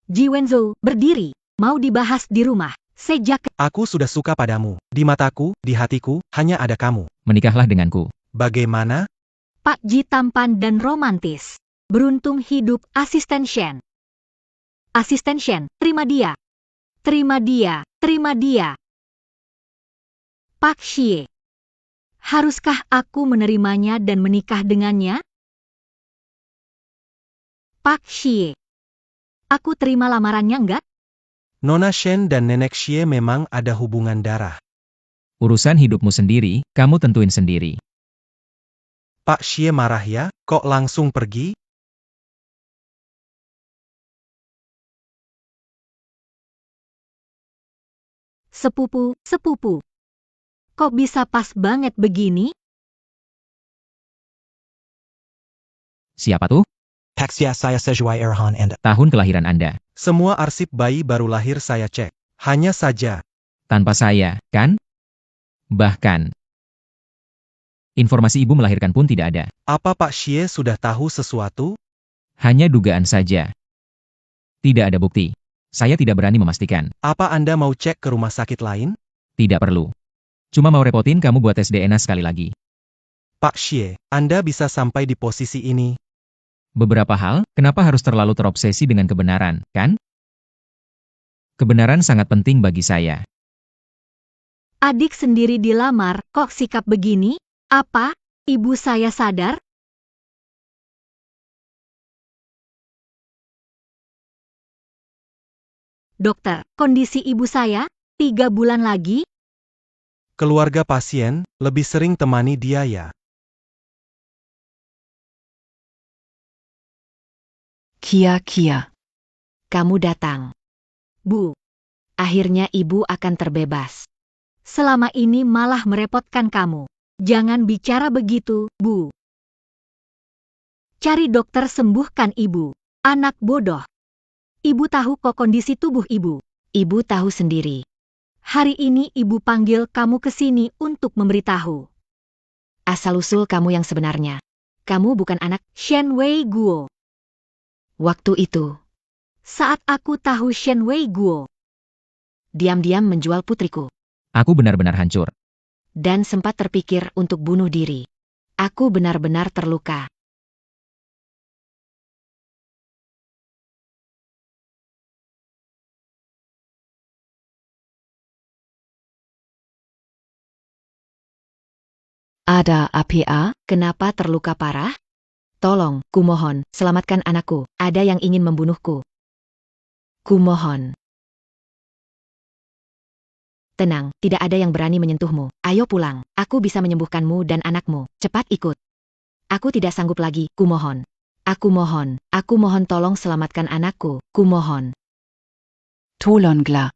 Ji Wenzhou, berdiri. Mau dibahas di rumah. Sejak Aku sudah suka padamu. Di mataku, di hatiku, hanya ada kamu. Menikahlah denganku. Bagaimana? Pak Ji tampan dan romantis. Beruntung hidup asisten Shen. Asisten Shen, terima dia. Terima dia, terima dia. Pak Xie. Haruskah aku menerimanya dan menikah dengannya? Pak Xie. Aku terima lamarannya enggak? Nona Shen dan Nenek Xie memang ada hubungan darah. Urusan hidupmu sendiri, kamu tentuin sendiri. Pak Xie marah ya, kok langsung pergi? Sepupu. Kok bisa pas banget begini? Siapa tuh? Paxia saya sesuai arahan Anda. Tahun kelahiran Anda. Semua arsip bayi baru lahir saya cek. Hanya saja, Tanpa saya, kan? Bahkan, informasi ibu melahirkan pun tidak ada. apa Pak Xie sudah tahu sesuatu? Hanya dugaan saja. Tidak ada bukti. Saya tidak berani memastikan. Apa Anda mau cek ke rumah sakit lain? Tidak perlu. Cuma mau repotin kamu buat tes DNA sekali lagi. Pak Xie, Anda bisa sampai di posisi ini. Beberapa hal, kenapa harus terlalu terobsesi dengan kebenaran, kan? Kebenaran sangat penting bagi saya. Adik sendiri dilamar, kok sikap begini? Apa? Ibu saya sadar? Dokter, kondisi ibu saya 3 bulan lagi? Keluarga pasien, lebih sering temani dia ya. Kia. Kamu datang. Bu, Akhirnya ibu akan terbebas. selama ini malah merepotkan kamu. Jangan bicara begitu, Bu. Cari dokter sembuhkan ibu. Anak bodoh. Ibu tahu kok kondisi tubuh ibu. Ibu tahu sendiri. Hari ini ibu panggil kamu ke sini untuk memberitahu. Asal-usul kamu yang sebenarnya. Kamu bukan anak. Shen Wei Guo. Waktu itu, Saat aku tahu Shen Wei Guo, diam-diam menjual putriku. Aku benar-benar hancur. Dan sempat terpikir untuk bunuh diri. Aku benar-benar terluka. Ada apa? Kenapa terluka parah? Tolong, kumohon, selamatkan anakku. Ada yang ingin membunuhku. Kumohon. Tenang, tidak ada yang berani menyentuhmu. Ayo pulang. Aku bisa menyembuhkanmu dan anakmu. Cepat ikut. Aku tidak sanggup lagi, kumohon. Aku mohon tolong selamatkan anakku, kumohon. Tolonglah.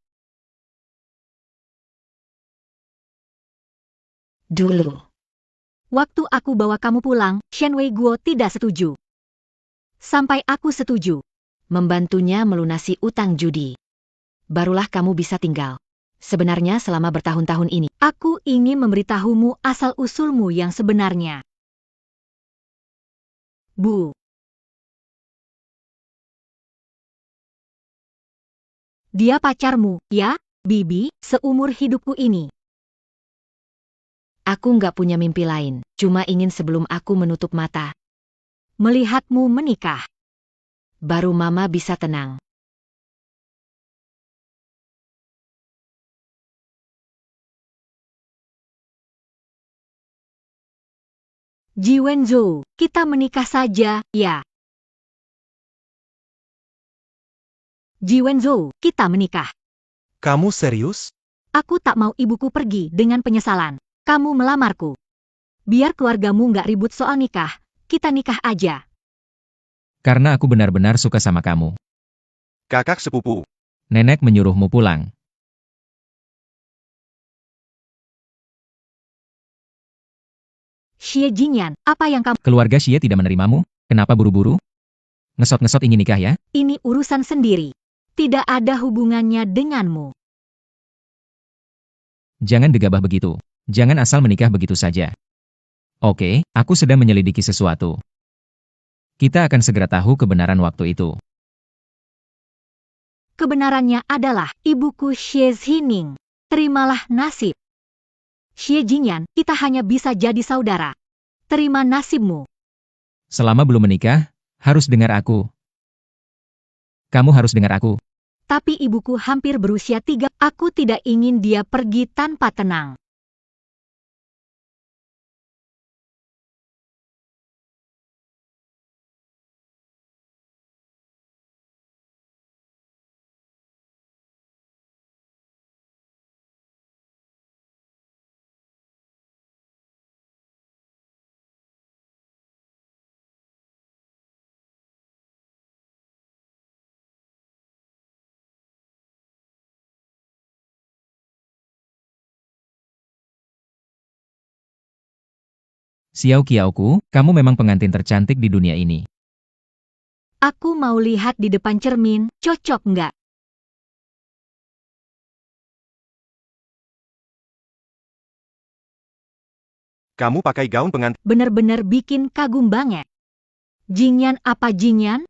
Dulu. waktu aku bawa kamu pulang, Shen Wei Guo tidak setuju. Sampai aku setuju. Membantunya melunasi utang judi. Barulah kamu bisa tinggal. Sebenarnya selama bertahun-tahun ini, Aku ingin memberitahumu asal-usulmu yang sebenarnya. Bu. Dia pacarmu, ya, Bibi, seumur hidupku ini. aku nggak punya mimpi lain, cuma ingin sebelum aku menutup mata, Melihatmu menikah. baru mama bisa tenang. Ji Wenzhou, kita menikah saja, ya. Ji Wenzhou, kita menikah. Kamu serius? Aku tak mau ibuku pergi dengan penyesalan. Kamu melamarku. Biar keluargamu nggak ribut soal nikah, kita nikah aja. Karena aku benar-benar suka sama kamu. Kakak sepupu. Nenek menyuruhmu pulang. Xie Jingyan, apa yang kamu... Keluarga Xie tidak menerimamu? Kenapa buru-buru? Ngesot-ngesot ingin nikah ya? Ini urusan sendiri. Tidak ada hubungannya denganmu. Jangan gegabah begitu. Jangan asal menikah begitu saja. Oke, aku sedang menyelidiki sesuatu. Kita akan segera tahu kebenaran waktu itu. Kebenarannya adalah, ibuku Xie Zining. Terimalah nasib. Xie Jingyan, kita hanya bisa jadi saudara. Terima nasibmu. Selama belum menikah, harus dengar aku. Kamu harus dengar aku. Tapi ibuku hampir berusia 3. Aku tidak ingin dia pergi tanpa tenang. Xiao Qiaoku, kamu memang pengantin tercantik di dunia ini. Aku mau lihat di depan cermin, cocok nggak? Kamu pakai gaun pengantin. Bener-bener bikin kagum banget. Jingyan apa Jingyan?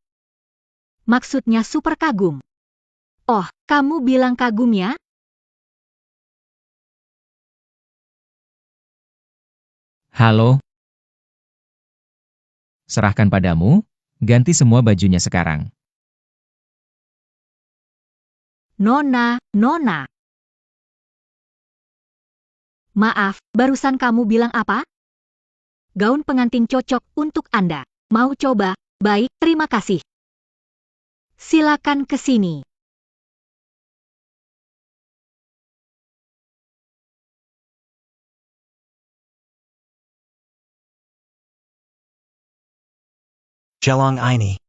Maksudnya super kagum. Oh, kamu bilang kagum ya? Halo? Serahkan padamu, ganti semua bajunya sekarang. Nona. Maaf, barusan kamu bilang apa? Gaun pengantin cocok untuk Anda. Mau coba? Baik, terima kasih. Silakan ke sini. Jelong ini.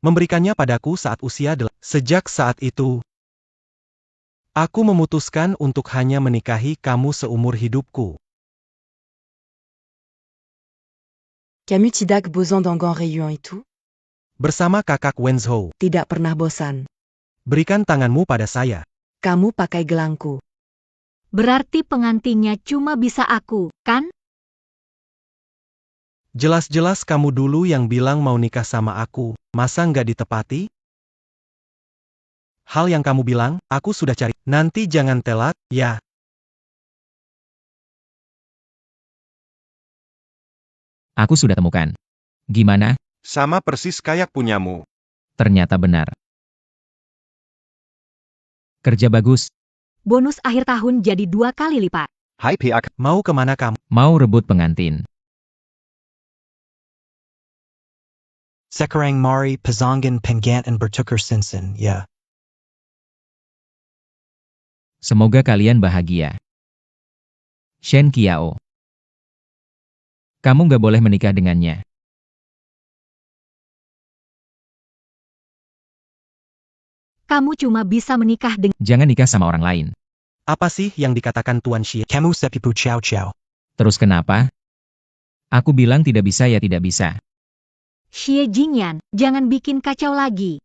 Memberikannya padaku saat usia Sejak saat itu, aku memutuskan untuk hanya menikahi kamu seumur hidupku. Kamu tidak bosan dengan réunion itu? Bersama kakak Wenzhou. Tidak pernah bosan. Berikan tanganmu pada saya. Kamu pakai gelangku. Berarti pengantinnya cuma bisa aku, kan? Jelas-jelas kamu dulu yang bilang mau nikah sama aku, masa nggak ditepati? Hal yang kamu bilang, aku sudah cari. Nanti jangan telat, ya. Aku sudah temukan. Gimana? Sama persis kayak punyamu. Ternyata benar. Kerja bagus. Bonus akhir tahun jadi 2 kali lipat. Hai pihak. Mau kemana kamu? Mau rebut pengantin. Sekarang mari pasangan pengantin bertukar cincin, ya. Semoga kalian bahagia. Shen Qiao. Kamu nggak boleh menikah dengannya. Kamu cuma bisa menikah dengan... Jangan nikah sama orang lain. Apa sih yang dikatakan Tuan Xie? Kamu sepipu ciao ciao. Terus kenapa? Aku bilang tidak bisa ya tidak bisa. Xie Jingyan, jangan bikin kacau lagi.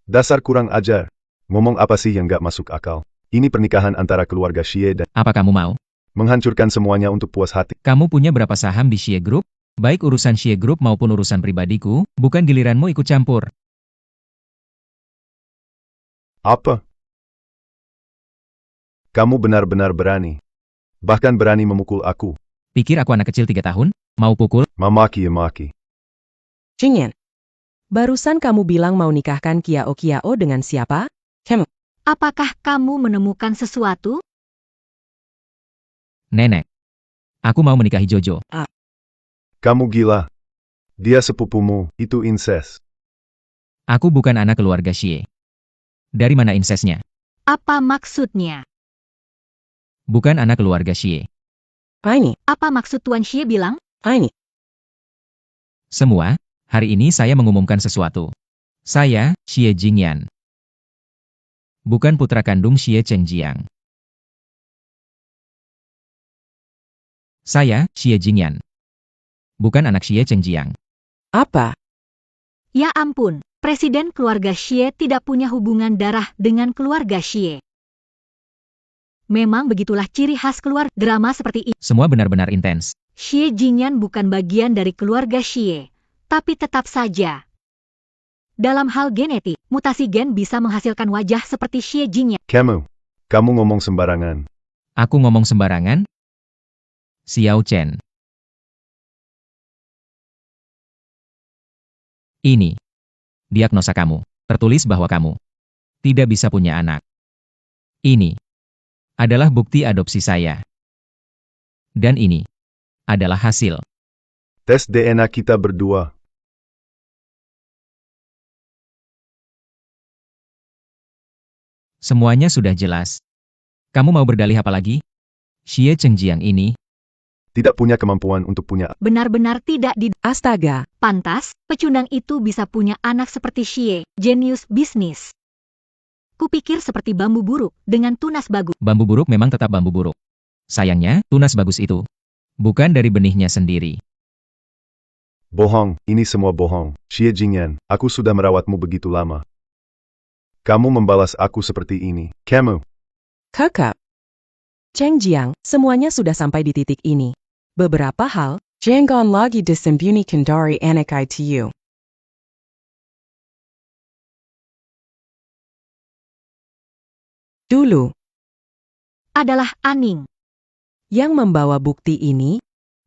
Dasar kurang ajar. Ngomong apa sih yang gak masuk akal? Ini pernikahan antara keluarga Xie dan Apa kamu mau? menghancurkan semuanya untuk puas hati. Kamu punya berapa saham di Xie Group? Baik urusan Xie Group maupun urusan pribadiku, bukan giliranmu ikut campur. Apa? Kamu benar-benar berani. Bahkan berani memukul aku. Pikir aku anak kecil 3 tahun? Mau pukul? Memaki-maki. Jingyan. Barusan kamu bilang mau nikahkan Qiao dengan siapa? Apakah kamu menemukan sesuatu? Nenek. Aku mau menikahi Jojo. Kamu gila. Dia sepupumu, itu incest. Aku bukan anak keluarga Xie. Dari mana insesnya? Apa maksudnya? Bukan anak keluarga Xie. Ini. Apa maksud Tuan Xie bilang? Ini. Semua, hari ini saya mengumumkan sesuatu. Saya, Xie Jingyan. Bukan putra kandung Xie Chengjiang. Saya, Xie Jingyan. Bukan anak Xie Chengjiang. Apa? Ya ampun, Presiden keluarga Xie tidak punya hubungan darah dengan keluarga Xie. Memang begitulah ciri khas keluarga drama seperti ini. Semua benar-benar intens. Xie Jingyan bukan bagian dari keluarga Xie, tapi tetap saja. Dalam hal genetik, mutasi gen bisa menghasilkan wajah seperti Xie Jingyan. Kamu ngomong sembarangan. Aku ngomong sembarangan? Xiao Chen. Ini. Diagnosa kamu. Tertulis bahwa kamu tidak bisa punya anak. Ini adalah bukti adopsi saya. Dan ini adalah hasil Tes DNA kita berdua. Semuanya sudah jelas. Kamu mau berdalih apa lagi? Xie Chengjiang ini Tidak punya kemampuan untuk punya. Benar-benar tidak di... Astaga. Pantas, pecundang itu bisa punya anak seperti Xie, jenius bisnis. Kupikir seperti bambu buruk, dengan tunas bagus. bambu buruk memang tetap bambu buruk. Sayangnya, tunas bagus itu bukan dari benihnya sendiri. Bohong, ini semua bohong. Xie Jingyan, aku sudah merawatmu begitu lama. Kamu membalas aku seperti ini. Kamu. Kakak. Cheng Jiang, semuanya sudah sampai di titik ini. Beberapa hal, jangan lagi disembunyikan dari anak itu. Dulu, Adalah Aning yang membawa bukti ini,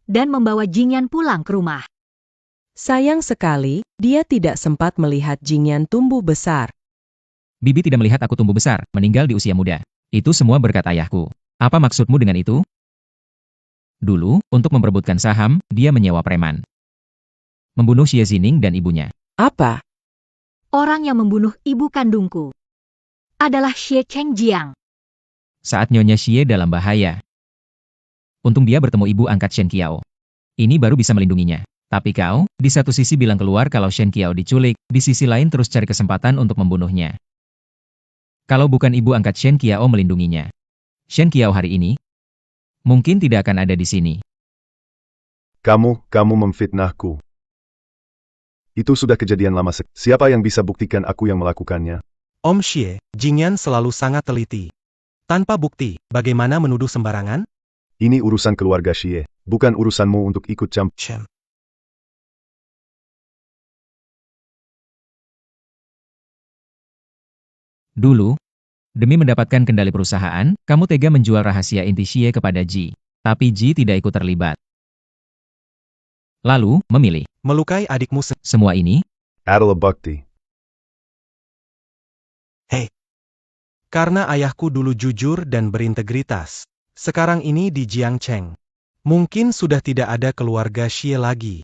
dan membawa Jingyan pulang ke rumah. sayang sekali, dia tidak sempat melihat Jingyan tumbuh besar. Bibi tidak melihat aku tumbuh besar, meninggal di usia muda. Itu semua berkat ayahku. Apa maksudmu dengan itu? Dulu, untuk memperebutkan saham, dia menyewa preman. Membunuh Xie Zining dan ibunya. Apa? Orang yang membunuh ibu kandungku adalah Xie Chengjiang. Saat Nyonya Xie dalam bahaya. Untung dia bertemu ibu angkat Shen Qiao. Ini baru bisa melindunginya. Tapi kau, di satu sisi bilang keluar kalau Shen Qiao diculik, di sisi lain terus cari kesempatan untuk membunuhnya. Kalau bukan ibu angkat Shen Qiao melindunginya, Shen Qiao hari ini mungkin tidak akan ada di sini. Kamu memfitnahku. Itu sudah kejadian lama siapa yang bisa buktikan aku yang melakukannya? Om Xie, Jingyan selalu sangat teliti. Tanpa bukti, bagaimana menuduh sembarangan? Ini urusan keluarga Xie, bukan urusanmu untuk ikut campur. Dulu, demi mendapatkan kendali perusahaan, kamu tega menjual rahasia inti Xie kepada Ji. Tapi Ji tidak ikut terlibat. Lalu, memilih. Melukai adikmu Semua ini, Adalah bukti. karena ayahku dulu jujur dan berintegritas. Sekarang ini di Jiangcheng. Mungkin sudah tidak ada keluarga Xie lagi.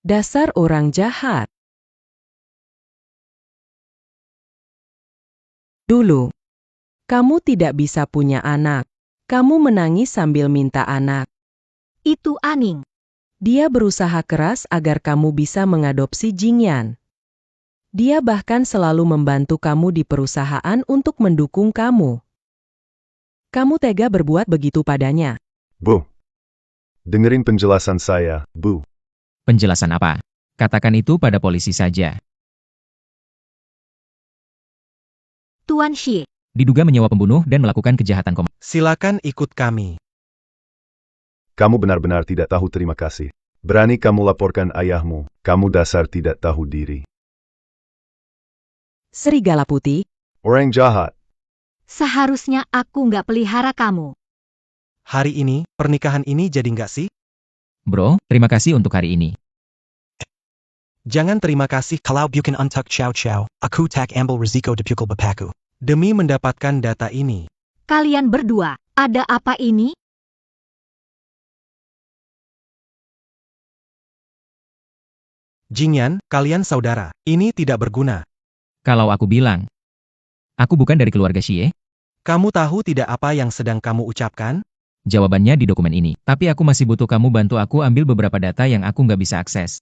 Dasar orang jahat. Dulu, kamu tidak bisa punya anak. Kamu menangis sambil minta anak. Itu Aning. Dia berusaha keras agar kamu bisa mengadopsi Jingyan. Dia bahkan selalu membantu kamu di perusahaan untuk mendukung kamu. Kamu tega berbuat begitu padanya. Bu. Dengerin penjelasan saya, Bu. penjelasan apa? Katakan itu pada polisi saja. Tuan Xie. Diduga menyewa pembunuh dan melakukan kejahatan Silakan ikut kami. Kamu benar-benar tidak tahu terima kasih. Berani kamu laporkan ayahmu, kamu dasar tidak tahu diri. Serigala putih. Orang jahat. Seharusnya aku nggak pelihara kamu. Hari ini, pernikahan ini jadi nggak sih? Bro, terima kasih untuk hari ini. Jangan terima kasih Kalau bukan untuk Chow Chow, aku tak ambil risiko dipukul bapakku. demi mendapatkan data ini. Kalian berdua, ada apa ini? Jingyan, kalian saudara. Ini tidak berguna. Kalau aku bilang, aku bukan dari keluarga Xie, Kamu tahu tidak apa yang sedang kamu ucapkan? jawabannya di dokumen ini. Tapi aku masih butuh kamu bantu aku ambil beberapa data yang aku nggak bisa akses.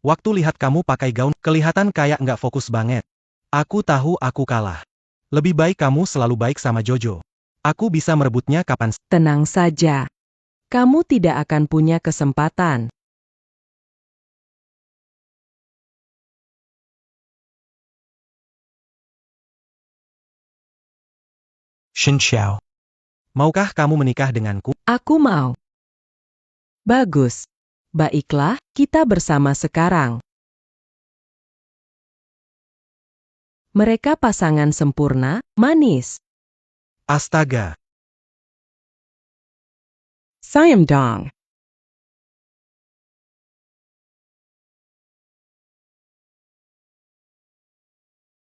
Waktu lihat kamu pakai gaun, kelihatan kayak nggak fokus banget. Aku tahu aku kalah. Lebih baik kamu selalu baik sama Jojo. Aku bisa merebutnya kapan saja. Tenang saja. Kamu tidak akan punya kesempatan. Shin Xiao. Maukah kamu menikah denganku? Aku mau. Bagus. Baiklah, kita bersama sekarang. Mereka pasangan sempurna, manis. Astaga. Sayang dong.